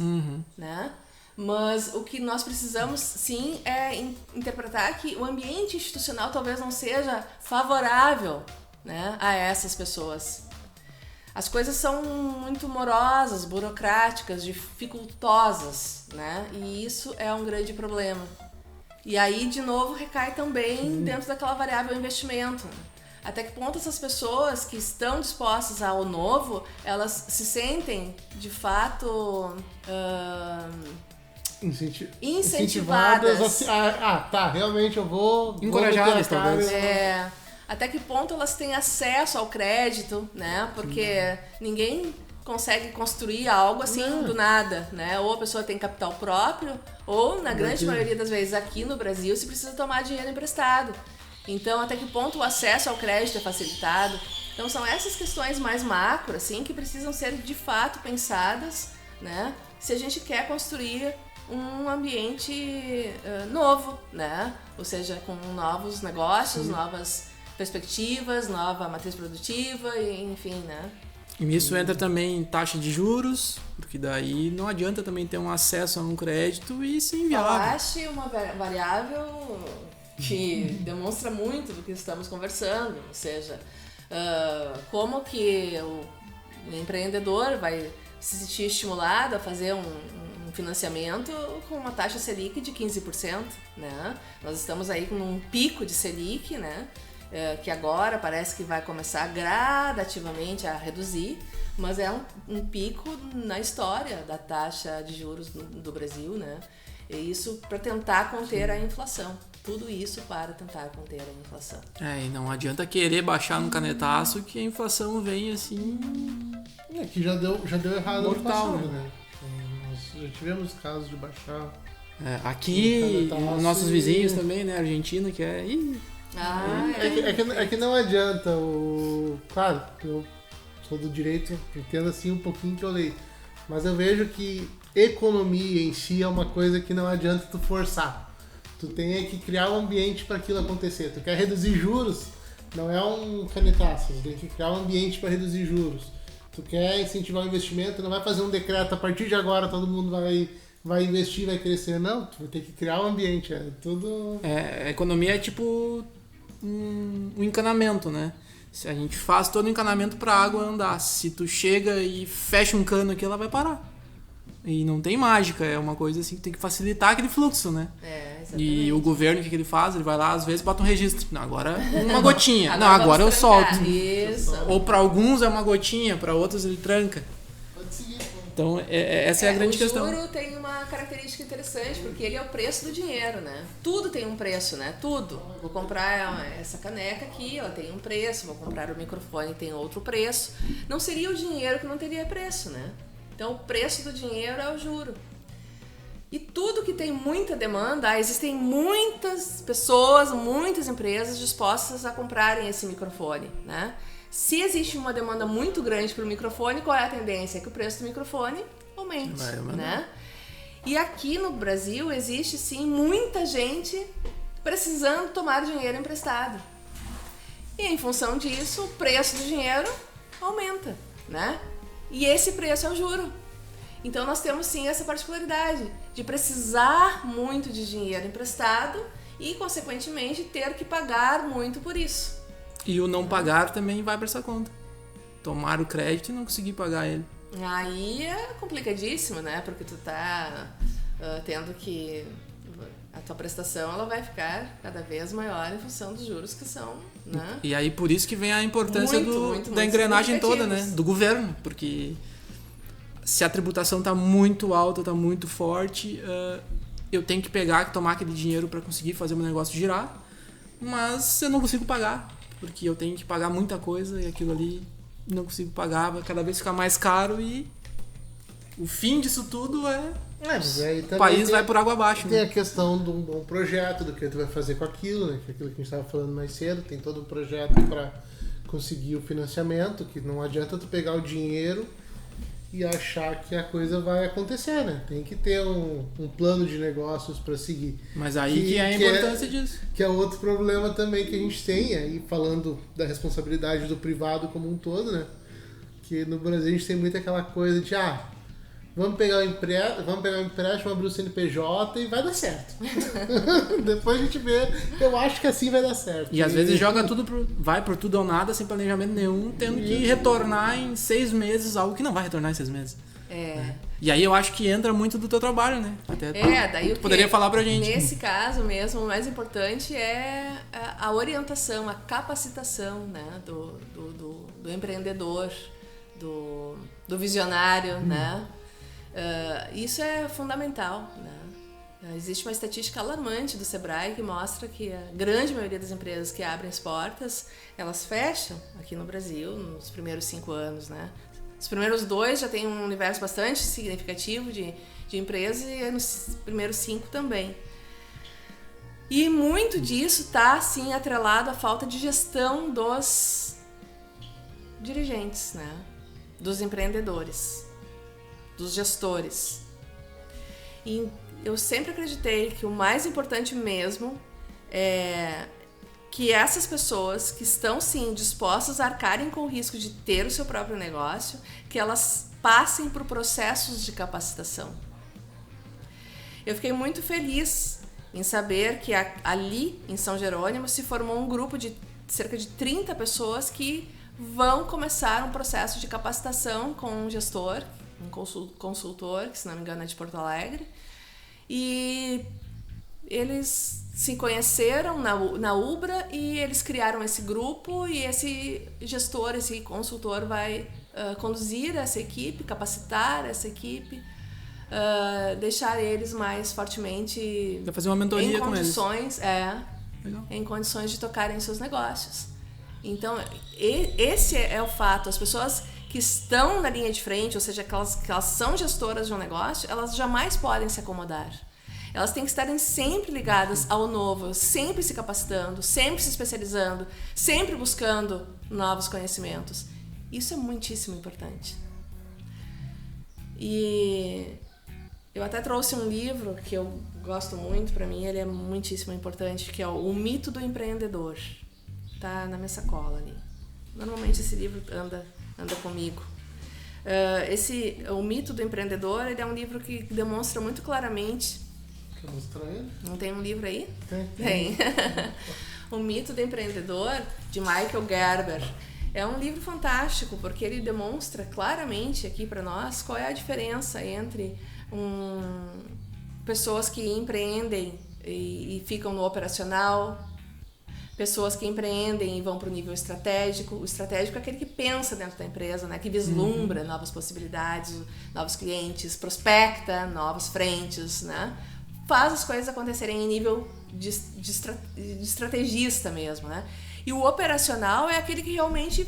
né, mas o que nós precisamos sim é interpretar que o ambiente institucional talvez não seja favorável, né, a essas pessoas. As coisas são muito morosas, burocráticas, dificultosas, né? E isso é um grande problema. E aí, de novo, recai também dentro daquela variável investimento. Até que ponto essas pessoas que estão dispostas ao novo, elas se sentem, de fato, incentivadas. Tá, realmente eu vou... Encorajadas, talvez. Até que ponto elas têm acesso ao crédito, né? Porque ninguém consegue construir algo assim do nada, né? Ou a pessoa tem capital próprio, ou na grande maioria das vezes aqui no Brasil se precisa tomar dinheiro emprestado. Então, até que ponto o acesso ao crédito é facilitado? Então, são essas questões mais macro, assim, que precisam ser de fato pensadas, né? Se a gente quer construir um ambiente novo, né? Ou seja, com novos negócios, novas perspectivas, nova matriz produtiva, enfim, né? E nisso entra também taxa de juros, porque daí não adianta também ter um acesso a um crédito e ser inviável. Falaste uma variável que demonstra muito do que estamos conversando, ou seja, como que o empreendedor vai se sentir estimulado a fazer um financiamento com uma taxa Selic de 15%, né? Nós estamos aí com um pico de Selic, né? Que agora parece que vai começar gradativamente a reduzir, mas é um pico na história da taxa de juros do Brasil, né? E isso para tentar conter a inflação. Tudo isso para tentar conter a inflação. E não adianta querer baixar no canetaço que a inflação vem assim... que já deu errado no mortal, passado, né? Nós já tivemos casos de baixar... aqui, nossos vizinhos também, né? Argentina, que é... É que não adianta Claro, eu sou do direito, entendo assim um pouquinho que eu leio. Mas eu vejo que economia em si é uma coisa que não adianta tu forçar. Tu tem que criar um ambiente para aquilo acontecer. Tu quer reduzir juros, não é um canetaço. Tu tem que criar um ambiente para reduzir juros. Tu quer incentivar o investimento, não vai fazer um decreto a partir de agora todo mundo vai investir, vai crescer. Não, tu vai ter que criar um ambiente. É tudo... A economia é tipo um encanamento, né? Se a gente faz todo o encanamento para a água andar, se tu chega e fecha um cano aqui, ela vai parar. E não tem mágica, é uma coisa assim que tem que facilitar aquele fluxo, né? Exatamente. E o governo, o que ele faz? Ele vai lá, às vezes, bota um registro. Não, agora uma gotinha. Agora eu solto. Isso. Ou para alguns é uma gotinha, para outros ele tranca. Pode seguir. Então, essa é a grande questão. O juro tem uma característica interessante, porque ele é o preço do dinheiro, né? Tudo tem um preço, né? Tudo. Vou comprar essa caneca aqui, ela tem um preço. Vou comprar o microfone, tem outro preço. Não seria o dinheiro que não teria preço, né? Então, o preço do dinheiro é o juro. E tudo que tem muita demanda, existem muitas pessoas, muitas empresas dispostas a comprarem esse microfone, né? Se existe uma demanda muito grande para o microfone, qual é a tendência? É que o preço do microfone aumente, né? E aqui no Brasil existe sim muita gente precisando tomar dinheiro emprestado. E em função disso, o preço do dinheiro aumenta, né? E esse preço é o juro. Então nós temos sim essa particularidade de precisar muito de dinheiro emprestado e, consequentemente, ter que pagar muito por isso. E o não pagar também vai para essa conta. Tomar o crédito e não conseguir pagar ele. Aí é complicadíssimo, né? Porque tu tá tendo que... A tua prestação ela vai ficar cada vez maior em função dos juros que são, né? E aí por isso que vem a importância Muito da engrenagem toda, né? significativos. Do governo, porque se a tributação tá muito alta, tá muito forte, eu tenho que tomar aquele dinheiro para conseguir fazer meu negócio girar, mas eu não consigo pagar, porque eu tenho que pagar muita coisa e aquilo ali não consigo pagar, vai cada vez ficar mais caro e o fim disso tudo Mas aí o também país vai por água abaixo. Tem Né? a questão de um bom projeto, do que tu vai fazer com aquilo, né? Que é aquilo que a gente estava falando mais cedo, tem todo um projeto para conseguir o financiamento, que não adianta tu pegar o dinheiro e achar que a coisa vai acontecer, né? Tem que ter um plano de negócios para seguir. Mas aí que é a importância disso. Que é outro problema também que a gente tem, aí falando da responsabilidade do privado como um todo, né? Que no Brasil a gente tem muito aquela coisa de, vamos pegar um empréstimo, abrir o CNPJ e vai dar certo. Depois a gente vê, eu acho que assim vai dar certo. E às vezes joga vai por tudo ou nada, sem planejamento nenhum, tendo que retornar em 6 meses, algo que não vai retornar em 6 meses. E aí eu acho que entra muito do teu trabalho, né? Até Daí tu poderia falar pra gente. Nesse caso mesmo, o mais importante é a orientação, a capacitação, né? Do empreendedor, do visionário, né? Isso é fundamental, né? Existe uma estatística alarmante do Sebrae que mostra que a grande maioria das empresas que abrem as portas, elas fecham aqui no Brasil nos primeiros 5 anos, né? Os primeiros 2 já tem um universo bastante significativo de empresas e nos primeiros 5 também. E muito disso está, sim, atrelado à falta de gestão dos dirigentes, né? Dos empreendedores, dos gestores. E eu sempre acreditei que o mais importante mesmo é que essas pessoas que estão, sim, dispostas a arcarem com o risco de ter o seu próprio negócio, que elas passem por processos de capacitação. Eu fiquei muito feliz em saber que ali, em São Jerônimo, se formou um grupo de cerca de 30 pessoas que vão começar um processo de capacitação com um gestor, um consultor, que se não me engano é de Porto Alegre, e eles se conheceram na Ubra e eles criaram esse grupo e esse gestor, esse consultor vai conduzir essa equipe, capacitar essa equipe, deixar eles mais fortemente Vai fazer uma mentoria com eles. Em condições de tocarem seus negócios. Então, esse é o fato. As pessoas que estão na linha de frente, ou seja, que elas são gestoras de um negócio, elas jamais podem se acomodar. Elas têm que estarem sempre ligadas ao novo, sempre se capacitando, sempre se especializando, sempre buscando novos conhecimentos. Isso é muitíssimo importante. E eu até trouxe um livro que eu gosto muito, para mim ele é muitíssimo importante, que é O Mito do Empreendedor. Tá na minha sacola ali. Normalmente esse livro anda comigo. O Mito do Empreendedor, ele é um livro que demonstra muito claramente... Quer mostrar ele? Não tem um livro aí? Tem. O Mito do Empreendedor, de Michael Gerber. É um livro fantástico, porque ele demonstra claramente aqui para nós qual é a diferença entre pessoas que empreendem e ficam no operacional, pessoas que empreendem e vão para o nível estratégico. O estratégico é aquele que pensa dentro da empresa, né? Que vislumbra novas possibilidades, novos clientes, prospecta novas frentes, né? Faz as coisas acontecerem em nível de estrategista mesmo, né? E o operacional é aquele que realmente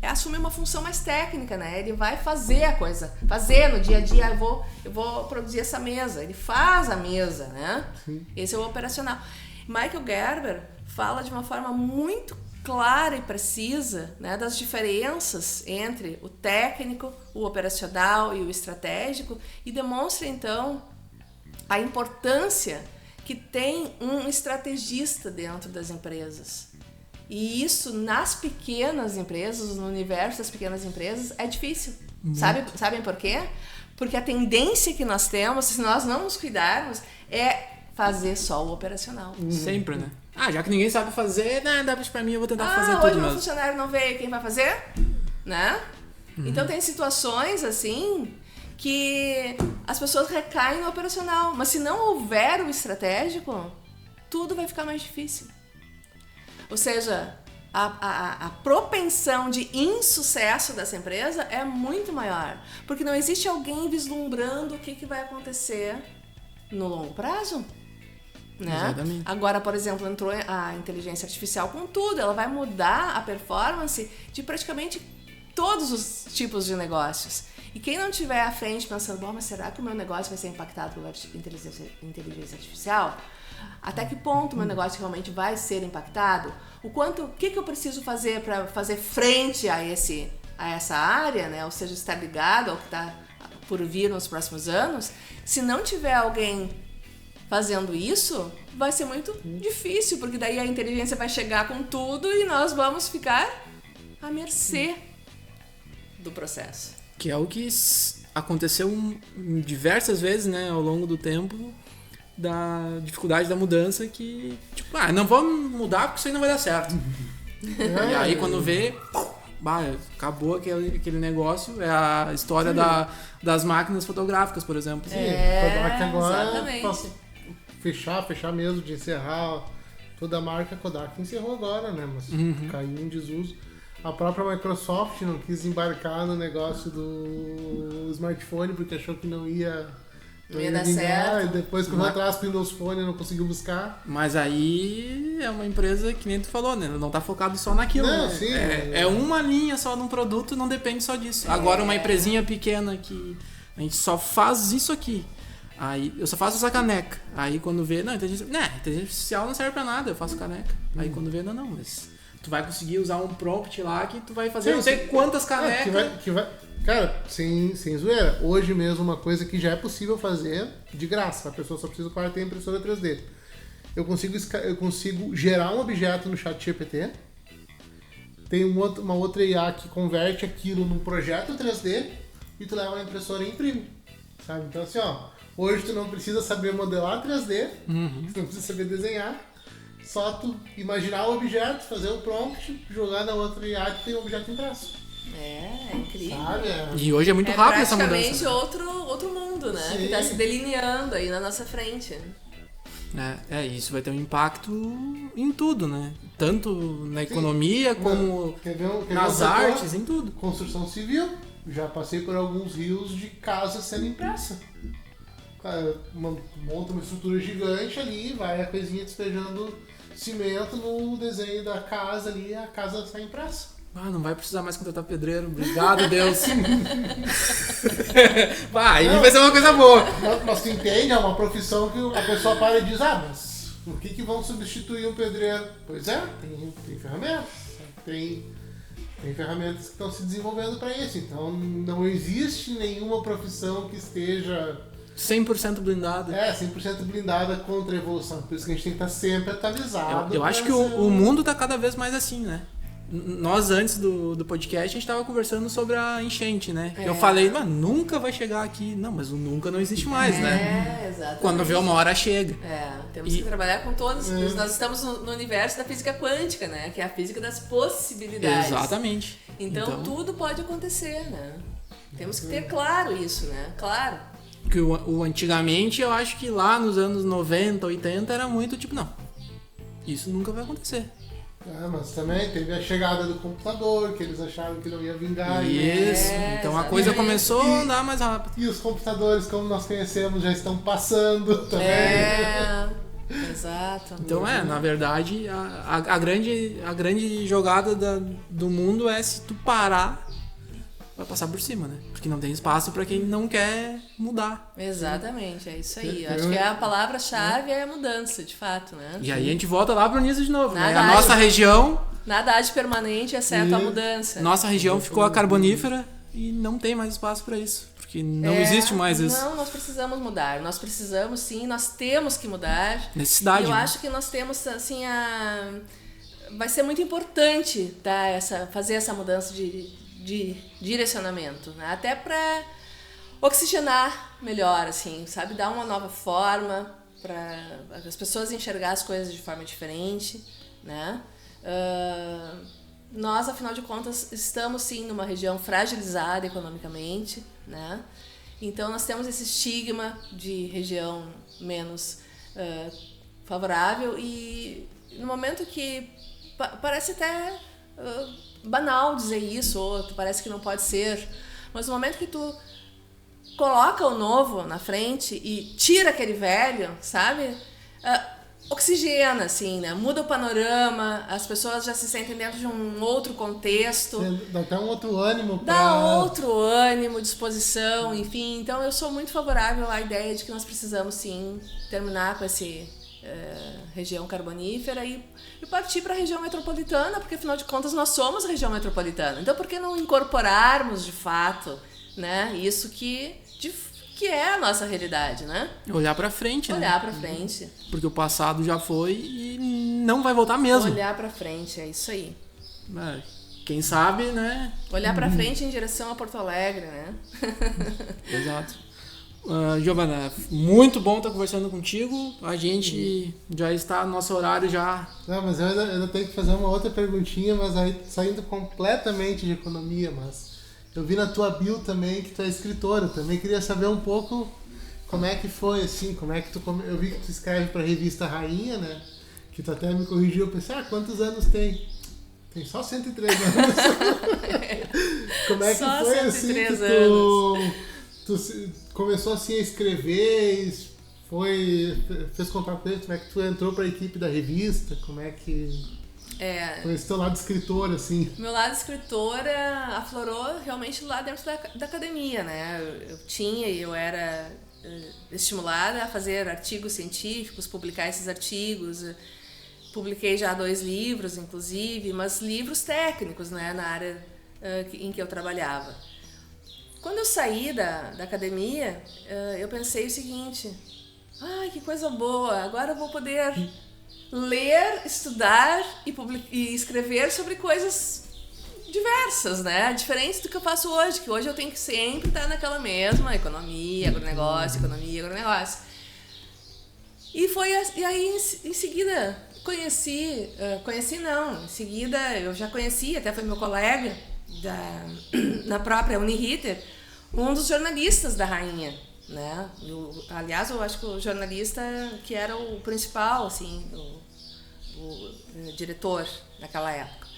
assume uma função mais técnica, né? Ele vai fazer a coisa, fazer no dia a dia, eu vou produzir essa mesa, ele faz a mesa, né? Sim. Esse é o operacional. Michael Gerber fala de uma forma muito clara e precisa, né, das diferenças entre o técnico, o operacional e o estratégico, e demonstra então a importância que tem um estrategista dentro das empresas. E isso nas pequenas empresas, no universo das pequenas empresas, é difícil. Sabem por quê? Porque a tendência que nós temos, se nós não nos cuidarmos, é fazer só o operacional. Sempre, né? Já que ninguém sabe fazer, dá pra mim, eu vou tentar fazer tudo hoje mesmo. Hoje o funcionário não veio, quem vai fazer? Né? Então tem situações assim que as pessoas recaem no operacional, mas se não houver o estratégico, tudo vai ficar mais difícil. Ou seja, a propensão de insucesso dessa empresa é muito maior, porque não existe alguém vislumbrando o que vai acontecer no longo prazo. Né? Exatamente. Agora, por exemplo, entrou a inteligência artificial com tudo, ela vai mudar a performance de praticamente todos os tipos de negócios. E quem não tiver à frente pensando, bom, mas será que o meu negócio vai ser impactado pela inteligência artificial? Até que ponto o meu negócio realmente vai ser impactado? O que eu preciso fazer para fazer frente a essa área, né? Ou seja, estar ligado ao que está por vir nos próximos anos. Se não tiver alguém fazendo isso, vai ser muito difícil, porque daí a inteligência vai chegar com tudo e nós vamos ficar à mercê do processo. Que é o que aconteceu diversas vezes, né, ao longo do tempo, da dificuldade da mudança, que, tipo, não vamos mudar porque isso aí não vai dar certo. E aí quando vê, acabou aquele negócio. É a história das máquinas fotográficas, por exemplo. Sim, Kodak agora, exatamente. Fechar mesmo, de encerrar toda a marca Kodak encerrou agora, né? Mas caiu em desuso. A própria Microsoft não quis embarcar no negócio do smartphone porque achou que não ia dar certo. E depois correu atrás com o Windows Phone e não conseguiu buscar. Mas aí é uma empresa que nem tu falou, né? Não tá focado só naquilo, não, né? Sim, é uma linha só num produto, não depende só disso. Agora uma empresinha pequena que a gente só faz isso aqui. Aí eu só faço essa caneca. Aí quando vê, inteligência artificial não serve pra nada, eu faço caneca. Aí quando vê, não, mas tu vai conseguir usar um prompt lá que tu vai fazer não sei quantas canecas. Cara, sem zoeira, hoje mesmo uma coisa que já é possível fazer de graça, a pessoa só precisa ter impressora 3D. Eu consigo gerar um objeto no chat GPT, tem uma outra IA que converte aquilo num projeto 3D e tu leva na impressora e imprime. Sabe? Então assim, hoje tu não precisa saber modelar 3D, tu não precisa saber desenhar, só tu imaginar o objeto, fazer o prompt, jogar na outra IA e tem um objeto impresso. É incrível. Sabe? E hoje é muito rápido essa mudança. É praticamente outro mundo, né? Sim. Que tá se delineando aí na nossa frente. Isso vai ter um impacto em tudo, né? Tanto na economia como nas artes, em tudo. Construção civil. Já passei por alguns rios de casa sendo impressa. Cara, monta uma estrutura gigante ali, vai a coisinha despejando cimento no desenho da casa ali, a casa sai impressa. Não vai precisar mais contratar pedreiro, obrigado Deus. Aí vai ser uma coisa boa. Mas tu entende, é uma profissão que a pessoa para e diz, mas por que vão substituir um pedreiro? Pois é, tem ferramentas, tem ferramentas que estão se desenvolvendo para isso, então não existe nenhuma profissão que esteja 100% blindada. 100% blindada contra a evolução, por isso que a gente tem que estar sempre atualizado. Eu acho que o mundo está cada vez mais assim, né? Nós, antes do podcast, a gente estava conversando sobre a enchente, né? Eu falei, nunca vai chegar aqui. Não, mas o nunca não existe mais, né? Exatamente. Quando vê uma hora, chega. Temos que trabalhar com todos. Nós estamos no universo da física quântica, né? Que é a física das possibilidades. Exatamente. Então tudo pode acontecer, né? Temos que ter claro isso, né? Claro. Porque o antigamente, eu acho que lá nos anos 90, 80, era muito tipo, não, isso nunca vai acontecer. Mas também teve a chegada do computador, que eles acharam que não ia vingar. Isso, então a coisa começou a andar mais rápido. E os computadores, como nós conhecemos, já estão passando também. Exato. Então na verdade, a grande jogada do mundo é se tu parar, vai passar por cima, né? Porque não tem espaço para quem não quer mudar. Exatamente, é isso aí. Acho que a palavra-chave é a mudança, de fato, né? E aí a gente volta lá pro início de novo, né? Nada A nossa região... Nada há de permanente, exceto a mudança. Nossa região ficou a carbonífera e não tem mais espaço para isso. Porque não existe mais isso. Não, nós precisamos mudar. Nós precisamos, sim, nós temos que mudar. Necessidade. E eu acho que nós temos, assim, vai ser muito importante fazer essa mudança de direcionamento, né? Até para oxigenar melhor, assim, sabe? Dar uma nova forma para as pessoas enxergar as coisas de forma diferente, né? nós, afinal de contas, estamos sim numa região fragilizada economicamente, né? Então nós temos esse estigma de região menos favorável e no momento que parece até banal dizer isso, ou parece que não pode ser, mas no momento que tu coloca o novo na frente e tira aquele velho, sabe? Oxigena, assim, né? Muda o panorama, as pessoas já se sentem dentro de um outro contexto. Dá até um outro ânimo Dá outro ânimo, disposição, enfim. Então eu sou muito favorável à ideia de que nós precisamos, sim, terminar com essa região carbonífera e partir para a região metropolitana, porque afinal de contas nós somos região metropolitana. Então por que não incorporarmos de fato, né, isso que é a nossa realidade, né? Olhar pra frente, né? Olhar pra frente. Porque o passado já foi e não vai voltar mesmo. Olhar pra frente, é isso aí. Quem sabe, né? Olhar pra frente em direção a Porto Alegre, né? Exato. Giovana, muito bom estar conversando contigo. A gente já está no nosso horário já. Não, mas eu ainda tenho que fazer uma outra perguntinha, mas aí saindo completamente de economia, mas eu vi na tua bio também que tu é escritora. Também queria saber um pouco como é que foi, assim, como é que tu... Eu vi que tu escreve pra revista Rainha, né? Que tu até me corrigiu, eu pensei, quantos anos tem? Tem só 103 anos. Como é que só foi, assim, que tu começou assim a escrever, fez contato com ele, como é que tu entrou pra equipe da revista, como é que... Foi esse teu lado escritor, assim. Meu lado escritora aflorou realmente lá dentro da academia, né? Eu era estimulada a fazer artigos científicos, publicar esses artigos. Publiquei já 2 livros, inclusive, mas livros técnicos, né? Na área em que eu trabalhava. Quando eu saí da academia, eu pensei o seguinte: que coisa boa, agora eu vou poder ler, estudar e escrever sobre coisas diversas, né? Diferentes do que eu faço hoje, que hoje eu tenho que sempre estar naquela mesma economia, agronegócio. E aí em seguida em seguida eu já conheci, até foi meu colega na própria Uniriter, um dos jornalistas da Rainha, né? Aliás, eu acho que o jornalista que era o principal, assim, o diretor naquela época.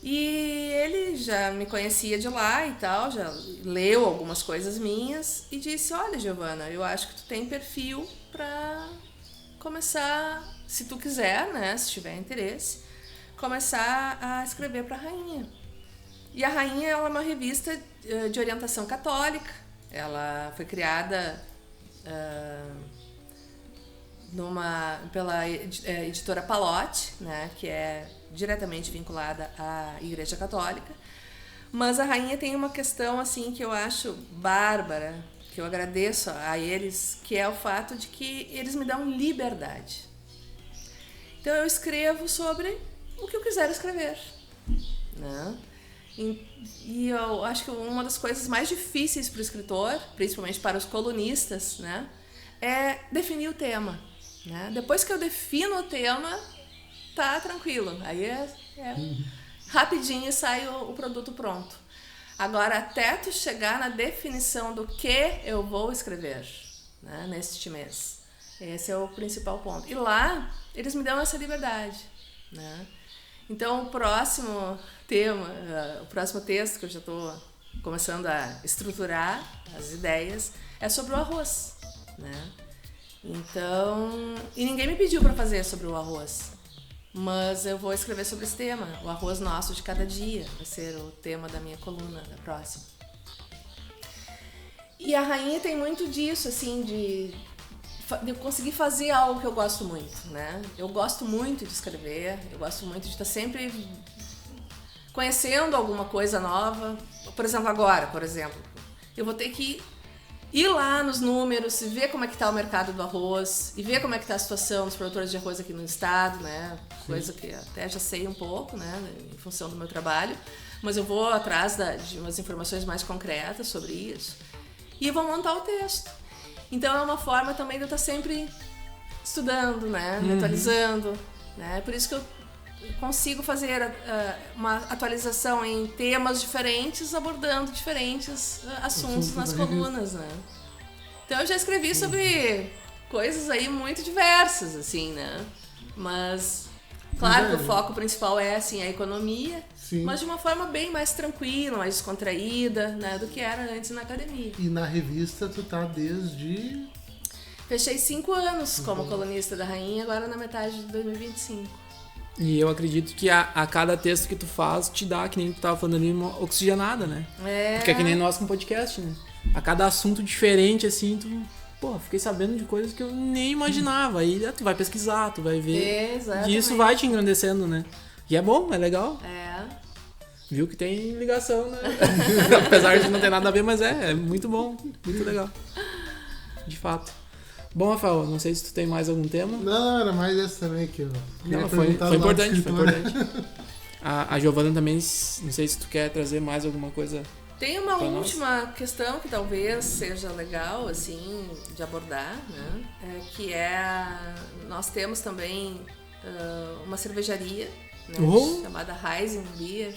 E ele já me conhecia de lá e tal, já leu algumas coisas minhas e disse: olha, Giovana, eu acho que tu tem perfil para começar, se tu quiser, né, se tiver interesse, começar a escrever para a Rainha. E a Rainha ela é uma revista de orientação católica. Ela foi criada pela editora Palotti, né, que é diretamente vinculada à Igreja Católica. Mas a Rainha tem uma questão assim que eu acho bárbara, que eu agradeço a eles, que é o fato de que eles me dão liberdade. Então eu escrevo sobre o que eu quiser escrever, né? E eu acho que uma das coisas mais difíceis para o escritor, principalmente para os colunistas, né, é definir o tema, né? Depois que eu defino o tema, tá tranquilo. Aí rapidinho sai o produto pronto. Agora, até tu chegar na definição do que eu vou escrever, né, neste mês. Esse é o principal ponto. E lá, eles me dão essa liberdade, né? Então, o próximo texto que eu já estou começando a estruturar as ideias é sobre o arroz, né? Então, e ninguém me pediu para fazer sobre o arroz, mas eu vou escrever sobre esse tema. O arroz nosso de cada dia vai ser o tema da minha coluna da próxima. E a Rainha tem muito disso, assim, de eu conseguir fazer algo que eu gosto muito, né? Eu gosto muito de escrever, eu gosto muito de estar sempre conhecendo alguma coisa nova. Por exemplo, agora, eu vou ter que ir lá nos números e ver como é que está o mercado do arroz e ver como é que está a situação dos produtores de arroz aqui no estado, né? Coisa que até já sei um pouco, né? Em função do meu trabalho, mas eu vou atrás de umas informações mais concretas sobre isso e vou montar o texto. Então é uma forma também de eu estar sempre estudando, né? Me atualizando, né? Por isso que eu consigo fazer uma atualização em temas diferentes, abordando diferentes assuntos nas colunas, né? Então eu já escrevi sobre coisas aí muito diversas, assim, né? Mas, claro que o foco principal é, assim, a economia, Sim. mas de uma forma bem mais tranquila, mais descontraída, né? Do que era antes na academia. E na revista tu tá desde... Fechei 5 anos como colunista da Rainha, agora na metade de 2025. E eu acredito que a cada texto que tu faz te dá, que nem tu tava falando ali, uma oxigenada, né? Porque é que nem nós com podcast, né? A cada assunto diferente, assim, tu... Pô, fiquei sabendo de coisas que eu nem imaginava. Aí tu vai pesquisar, tu vai ver. Exatamente. E isso vai te engrandecendo, né? E é bom, é legal. É. Viu que tem ligação, né? Apesar de não ter nada a ver, mas é muito bom, muito legal. De fato. Bom, Rafael, não sei se tu tem mais algum tema. Não, era mais esse também que eu queria Não, foi perguntar do lado importante, foi escritor. importante. A Giovana também, não sei se tu quer trazer mais alguma coisa. Tem uma Pra última questão que talvez seja legal, assim, de abordar, né? Que nós temos também uma cervejaria, né? Chamada Rising Beer.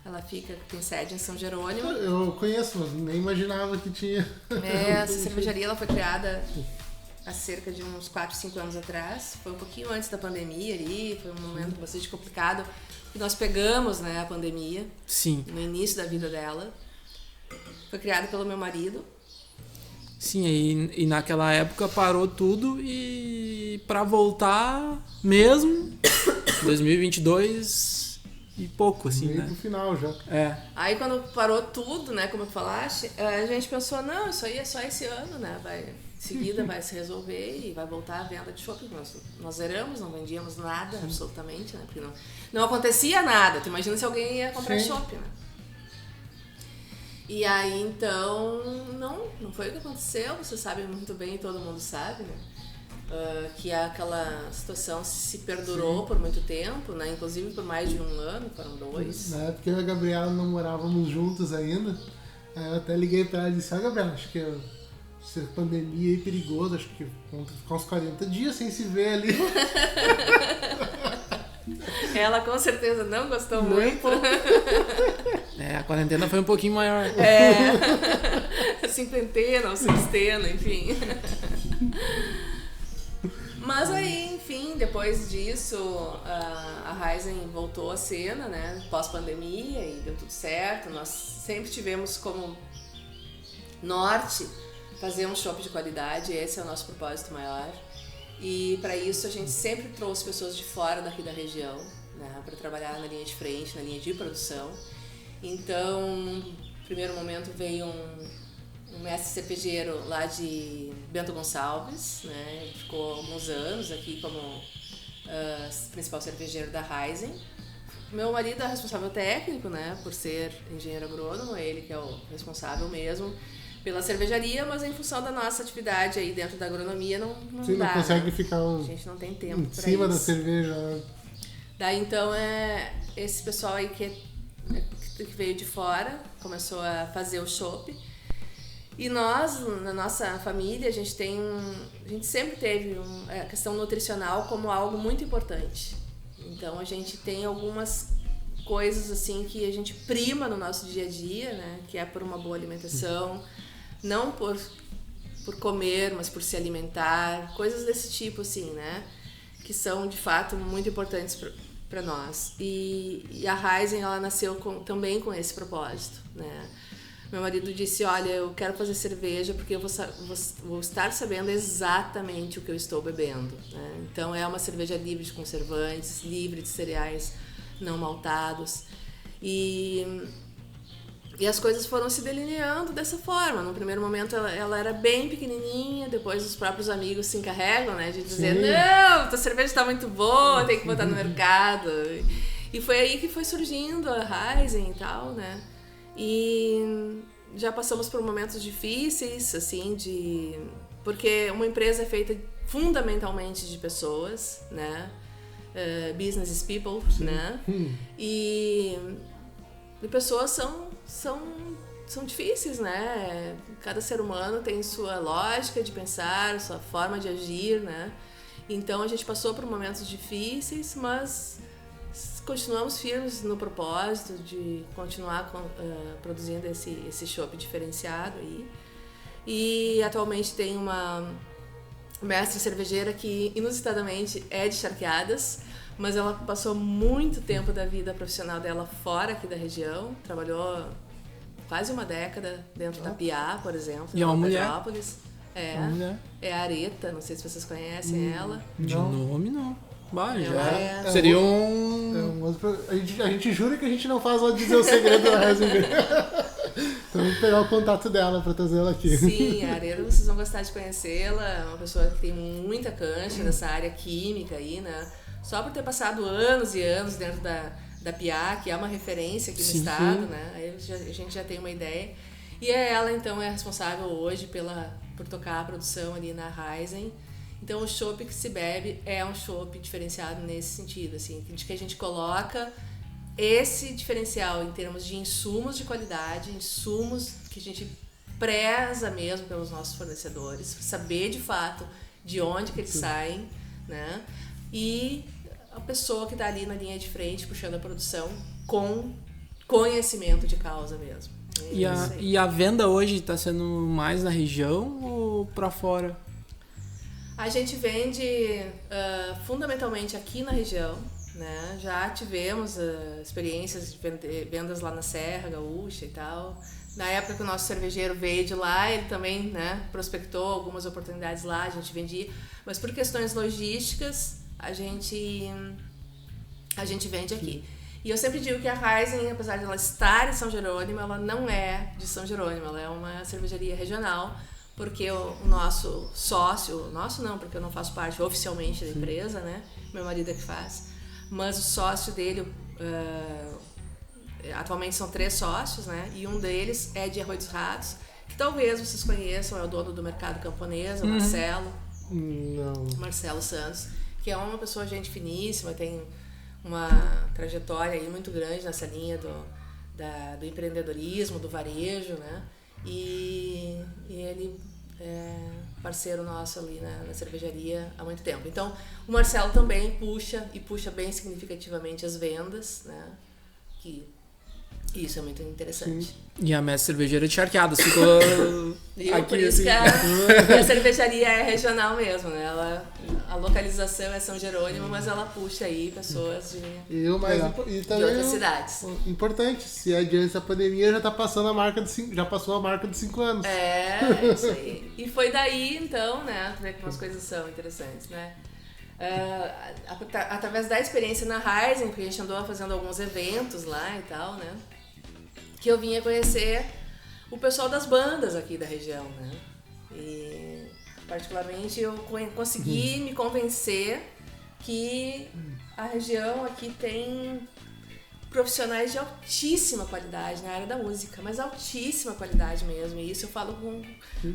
Ela tem sede em São Jerônimo. Eu conheço, mas nem imaginava que tinha. Essa cervejaria ela foi criada há cerca de uns 4, 5 anos atrás. Foi um pouquinho antes da pandemia ali, foi um momento bastante complicado. E nós pegamos, né, a pandemia. Sim. No início da vida dela. Foi criada pelo meu marido. Sim, e naquela época parou tudo e pra voltar mesmo, 2022 e pouco, assim, Meio né? pro final já. É. Aí quando parou tudo, né, como tu falaste, a gente pensou, não, isso aí é só esse ano, né, em seguida vai se resolver e vai voltar a venda de chopp. Nós zeramos, não vendíamos nada, absolutamente, né, porque não acontecia nada. Tu imagina se alguém ia comprar chopp, né? E aí, então, não foi o que aconteceu, você sabe muito bem, todo mundo sabe, né? Que aquela situação se perdurou por muito tempo, né? Inclusive por mais de 1 ano, foram 2. Na época eu e a Gabriela não morávamos juntos ainda. Aí eu até liguei pra ela e disse, Gabriela, acho que essa pandemia é perigoso, acho que vamos ficar uns 40 dias sem se ver ali. Ela com certeza não gostou muito. A quarentena foi um pouquinho maior. Cinquentena ou sextena, enfim. Mas aí, enfim, depois disso, a Rising voltou à cena, né? Pós-pandemia, e deu tudo certo. Nós sempre tivemos como norte fazer um chopp de qualidade, esse é o nosso propósito maior. E para isso a gente sempre trouxe pessoas de fora daqui da região, né, para trabalhar na linha de frente, na linha de produção. Então, no primeiro momento veio um mestre cervejeiro lá de Bento Gonçalves, né, ele ficou alguns anos aqui como principal cervejeiro da Rising. Meu marido é responsável técnico, né, por ser engenheiro agrônomo, ele que é o responsável mesmo pela cervejaria, mas em função da nossa atividade aí dentro da agronomia não Sim, dá, não consegue né? ficar A gente não tem tempo em pra cima isso. da cerveja. Daí então esse pessoal aí que veio de fora começou a fazer o chopp. E nós, na nossa família, a gente sempre teve a questão nutricional como algo muito importante. Então a gente tem algumas coisas assim que a gente prima no nosso dia a dia, né? Que é por uma boa alimentação, não por comer, mas por se alimentar, coisas desse tipo assim, né? Que são de fato muito importantes para nós. E a Rising, ela nasceu também com esse propósito, né? Meu marido disse, olha, eu quero fazer cerveja porque eu vou estar sabendo exatamente o que eu estou bebendo, né? Então é uma cerveja livre de conservantes, livre de cereais não maltados. E as coisas foram se delineando dessa forma. No primeiro momento ela era bem pequenininha, depois os próprios amigos se encarregam, né, de dizer, Sim. não, tua cerveja está muito boa, tem que botar no mercado. E foi aí que foi surgindo a Rising e tal, né? E já passamos por momentos difíceis, assim, porque uma empresa é feita fundamentalmente de pessoas, né? Business is people, sim, né? E pessoas são difíceis, né? Cada ser humano tem sua lógica de pensar, sua forma de agir, né? Então a gente passou por momentos difíceis, mas continuamos firmes no propósito de continuar produzindo esse chopp diferenciado aí. E atualmente tem uma mestre cervejeira que inusitadamente é de Charqueadas, mas ela passou muito tempo da vida profissional dela fora aqui da região, trabalhou quase uma década dentro da Piá, por exemplo, e é uma mulher. É a Areta, não sei se vocês conhecem ela. De nome não. Bah, Ela já seria um... A gente jura que a gente não faz ela dizer o segredo da Heisenberg. Então vamos pegar o contato dela pra trazer ela aqui. Sim, a Areta, vocês vão gostar de conhecê-la. É uma pessoa que tem muita cancha nessa área química aí, né? Só por ter passado anos e anos dentro da Piá, que é uma referência aqui no estado, né? Aí a gente já tem uma ideia. E ela, então, é responsável hoje por tocar a produção ali na Heisen. Então, o chopp que se bebe é um chopp diferenciado nesse sentido, assim, de que a gente coloca esse diferencial em termos de insumos de qualidade, insumos que a gente preza mesmo pelos nossos fornecedores, saber de fato de onde que eles saem, né? E a pessoa que está ali na linha de frente, puxando a produção com conhecimento de causa mesmo. E a venda hoje está sendo mais na região ou para fora? A gente vende fundamentalmente aqui na região, né? Já tivemos experiências de vendas lá na Serra Gaúcha e tal. Na época que o nosso cervejeiro veio de lá, ele também, né, prospectou algumas oportunidades lá, a gente vendia. Mas por questões logísticas, a gente vende aqui. E eu sempre digo que a Heisen, apesar de ela estar em São Jerônimo, ela não é de São Jerônimo, ela é uma cervejaria regional. Porque o nosso sócio, nosso não, porque eu não faço parte oficialmente da empresa, né? Meu marido é que faz. Mas o sócio dele, atualmente são 3 sócios, né? E um deles é de Arroio dos Ratos, que talvez vocês conheçam, é o dono do mercado camponês, o Marcelo. Não. Marcelo Santos, que é uma pessoa gente finíssima, tem uma trajetória aí muito grande nessa linha do empreendedorismo, do varejo, né? E ele é parceiro nosso ali na cervejaria há muito tempo. Então, o Marcelo também puxa bem significativamente as vendas, né? Que isso é muito interessante. Sim. E a mestre cervejeira de Charqueadas ficou aqui, por isso assim. que a cervejaria é regional mesmo, né? A localização é São Jerônimo, mas ela puxa aí pessoas de outras cidades. Importante, se adiante da pandemia já passou a marca de 5 anos. É isso aí. E foi daí, então, né? Ver como as coisas são interessantes, né? Através da experiência na Heisen, porque a gente andou fazendo alguns eventos lá e tal, né? Que eu vinha conhecer o pessoal das bandas aqui da região, né? E particularmente eu consegui me convencer que a região aqui tem profissionais de altíssima qualidade na área da música, mas altíssima qualidade mesmo. E isso eu falo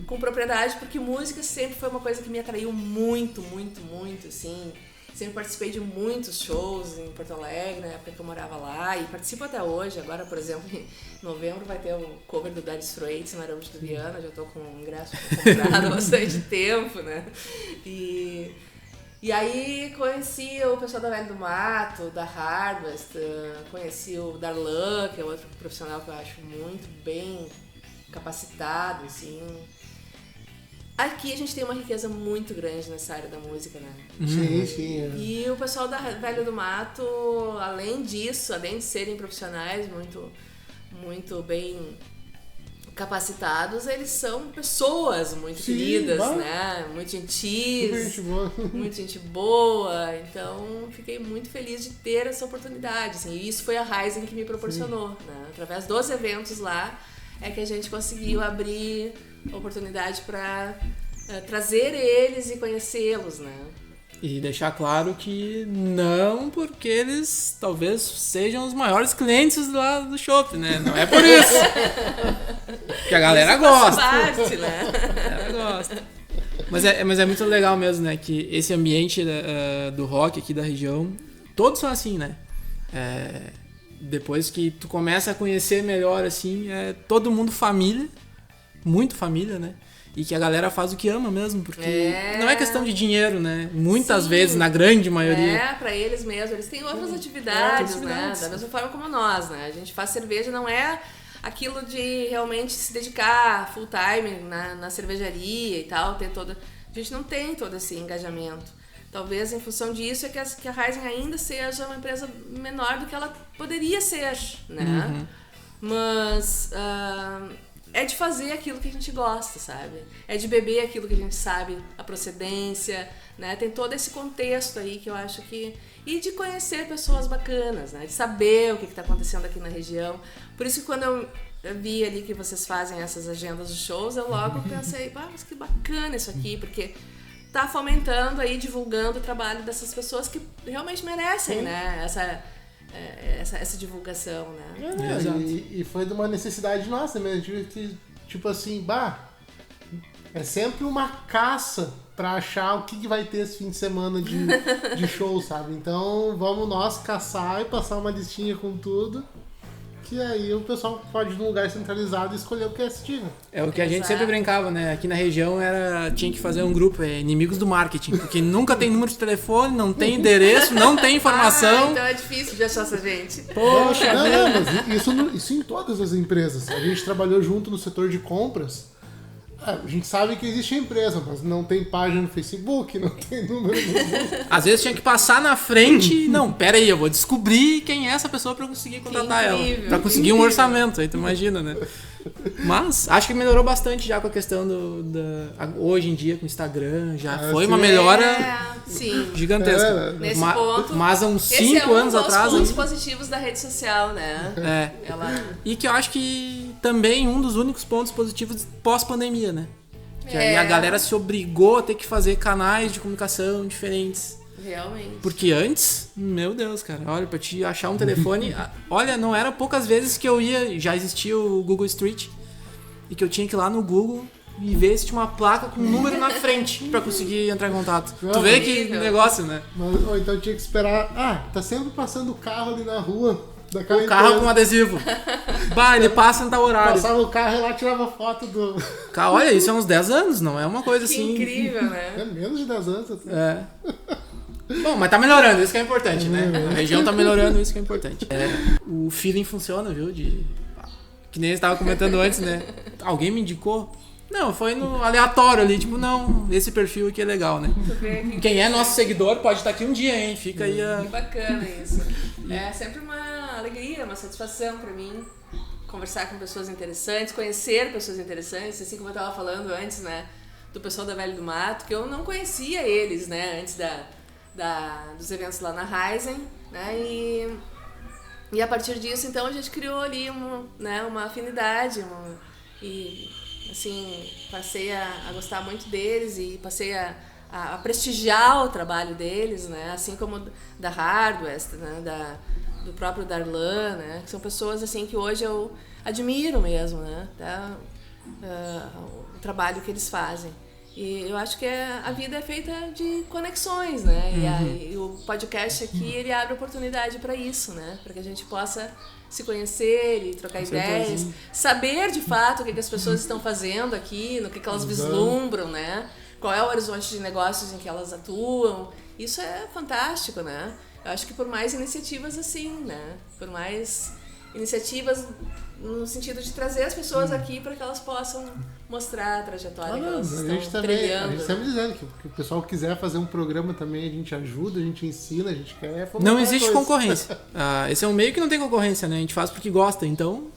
com propriedade, porque música sempre foi uma coisa que me atraiu muito, muito, muito, assim. Sempre participei de muitos shows em Porto Alegre, na época que eu morava lá, e participo até hoje. Agora, por exemplo, em novembro vai ter o cover do Dire Straits no Araújo do Viana, já estou com o ingresso comprado há bastante tempo, né? E aí conheci o pessoal da Velho do Mato, da Harvest, conheci o Darlan, que é outro profissional que eu acho muito bem capacitado, assim. Aqui a gente tem uma riqueza muito grande nessa área da música, né? Sim. É. E o pessoal da Velho do Mato, além disso, além de serem profissionais muito, muito bem capacitados, eles são pessoas muito queridas, né? Muito gentis, muito gente boa. Então, fiquei muito feliz de ter essa oportunidade, assim. E isso foi a Heisen que me proporcionou, né? Através dos eventos lá é que a gente conseguiu abrir oportunidade para trazer eles e conhecê-los, né? E deixar claro que não porque eles talvez sejam os maiores clientes lá do shopping, né? Não é por isso. Porque a galera gosta. Parte, né? A galera gosta. Mas é muito legal mesmo, né? Que esse ambiente do rock aqui da região, todos são assim, né? Depois que tu começa a conhecer melhor, assim, é todo mundo família. Muito família, né? e que a galera faz o que ama mesmo, porque não é questão de dinheiro, né? Muitas vezes, na grande maioria. Pra eles mesmo. Eles têm outras atividades, né? Da mesma forma como nós, né? A gente faz cerveja, não é aquilo de realmente se dedicar full time na cervejaria e tal, ter toda... A gente não tem todo esse engajamento. Talvez em função disso é que a Rising ainda seja uma empresa menor do que ela poderia ser, né? Mas é de fazer aquilo que a gente gosta, sabe? É de beber aquilo que a gente sabe, a procedência, né? Tem todo esse contexto aí que eu acho que... E de conhecer pessoas bacanas, né? De saber o que está acontecendo aqui na região. Por isso que quando eu vi ali que vocês fazem essas agendas de shows, eu logo pensei, mas que bacana isso aqui, porque tá fomentando aí, divulgando o trabalho dessas pessoas que realmente merecem, né? Essa divulgação, né? E foi de uma necessidade nossa mesmo, que tipo assim, é sempre uma caça pra achar o que vai ter esse fim de semana de show, sabe? Então vamos nós caçar e passar uma listinha com tudo, que aí o pessoal pode ir num lugar centralizado e escolher o que assistir, né? É o que a gente sempre brincava, né? Aqui na região tinha que fazer um grupo, inimigos do marketing, porque nunca tem número de telefone, não tem endereço, não tem informação. Então é difícil de achar essa gente. Poxa, mas isso em todas as empresas. A gente trabalhou junto no setor de compras. A gente sabe que existe a empresa, mas não tem página no Facebook, não tem número no Google. Às vezes tinha que passar na frente. Não, pera aí, eu vou descobrir quem é essa pessoa pra eu conseguir contratar ela. Pra conseguir um orçamento, aí tu imagina, né? Mas acho que melhorou bastante já com a questão hoje em dia com o Instagram, já foi uma melhora gigantesca. Nesse ponto, mas há uns 5 anos atrás... Esse é um dos pontos positivos da rede social, né? E que eu acho que também um dos únicos pontos positivos pós-pandemia, né? Que aí a galera se obrigou a ter que fazer canais de comunicação diferentes. Realmente. Porque antes, meu Deus, cara, olha, pra te achar um telefone... olha, não era poucas vezes que eu ia... Já existia o Google Street. E que eu tinha que ir lá no Google e ver se tinha uma placa com um número na frente pra conseguir entrar em contato. Tu vê que negócio, né? Ou então tinha que esperar... tá sempre passando o carro ali na rua... O carro com adesivo. Ele passa em tal horário. Passava o carro e lá tirava foto do... Olha, isso é uns 10 anos, não é uma coisa que assim... incrível, né? É menos de 10 anos. Assim. Bom, mas tá melhorando, isso que é importante, né? A região tá melhorando, isso que é importante. O feeling funciona, viu? Que nem eu estava comentando antes, né? Alguém me indicou? Não, foi no aleatório ali, tipo, não, esse perfil aqui é legal, né? Quem é nosso seguidor pode estar aqui um dia, hein? Fica aí a... Que bacana isso. É sempre uma alegria, uma satisfação pra mim conversar com pessoas interessantes, conhecer pessoas interessantes, assim como eu tava falando antes, né? Do pessoal da Velho do Mato, que eu não conhecia eles, né? Antes dos eventos lá na Rising, né? E a partir disso, então, a gente criou ali uma afinidade, e assim, passei a gostar muito deles e passei a prestigiar o trabalho deles, né? Assim como da Hardwest, né? Do próprio Darlan, né? Que são pessoas assim que hoje eu admiro mesmo, né? O trabalho que eles fazem. E eu acho que a vida é feita de conexões, né? E o podcast aqui, ele abre oportunidade para isso, né? Para que a gente possa se conhecer e trocar ideias, saber de fato o que as pessoas estão fazendo aqui, no que elas vislumbram, né? Qual é o horizonte de negócios em que elas atuam. Isso é fantástico, né? Eu acho que por mais iniciativas assim, né? Por mais iniciativas no sentido de trazer as pessoas aqui para que elas possam mostrar a trajetória que elas estão trilhando. A gente sempre dizendo que o pessoal quiser fazer um programa também, a gente ajuda, a gente ensina, a gente quer... Não existe concorrência. Esse é um meio que não tem concorrência, né? A gente faz porque gosta, então...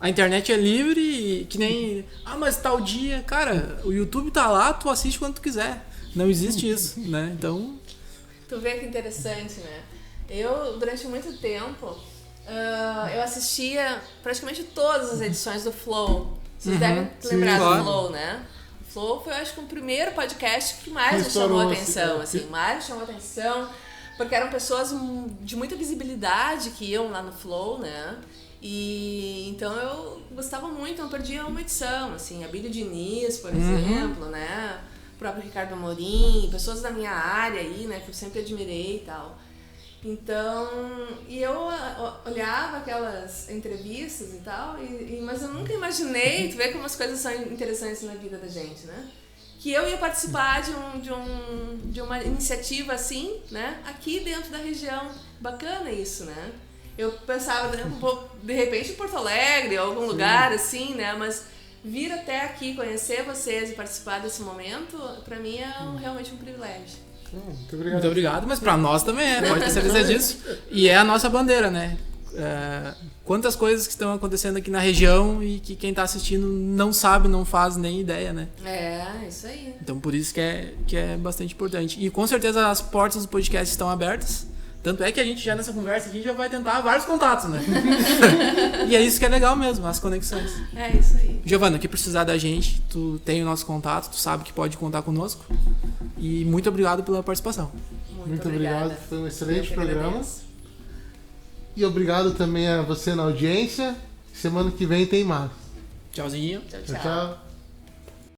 A internet é livre e que nem... mas tal dia... Cara, o YouTube tá lá, tu assiste quando tu quiser. Não existe isso, né? Então... Tu vê que interessante, né? Eu, durante muito tempo... eu assistia praticamente todas as edições do Flow. Vocês devem lembrar do Flow, né? O Flow foi, eu acho que, o primeiro podcast que mais me chamou a atenção. Mais chamou a atenção, porque eram pessoas de muita visibilidade que iam lá no Flow, né? E então eu gostava muito, não perdia uma edição, assim, a Bíblia Diniz, por exemplo, né? O próprio Ricardo Amorim, pessoas da minha área aí, né? Que eu sempre admirei e tal. Então, e eu olhava aquelas entrevistas e tal, mas eu nunca imaginei, tu vê como as coisas são interessantes na vida da gente, né? Que eu ia participar de uma iniciativa assim, né? Aqui dentro da região. Bacana isso, né? Eu pensava, de repente em Porto Alegre, ou algum lugar assim, né? Mas vir até aqui, conhecer vocês e participar desse momento, pra mim é realmente um privilégio. Muito obrigado. Muito obrigado, mas pra nós também pode ter certeza disso. E é a nossa bandeira, né? Quantas coisas que estão acontecendo aqui na região e que quem tá assistindo não sabe, não faz nem ideia, né? Isso aí. Então por isso que é bastante importante. E com certeza as portas do podcast estão abertas. Tanto é que a gente já nessa conversa aqui já vai tentar vários contatos, né? E é isso que é legal mesmo, as conexões. É isso aí. Giovana, o que precisar da gente, tu tem o nosso contato, tu sabe que pode contar conosco. E muito obrigado pela participação. Muito obrigada. obrigado, foi um excelente Eu que programa. agradeço. E obrigado também a você na audiência. Semana que vem tem mais. Tchauzinho. Tchau, Tchau, tchau. tchau.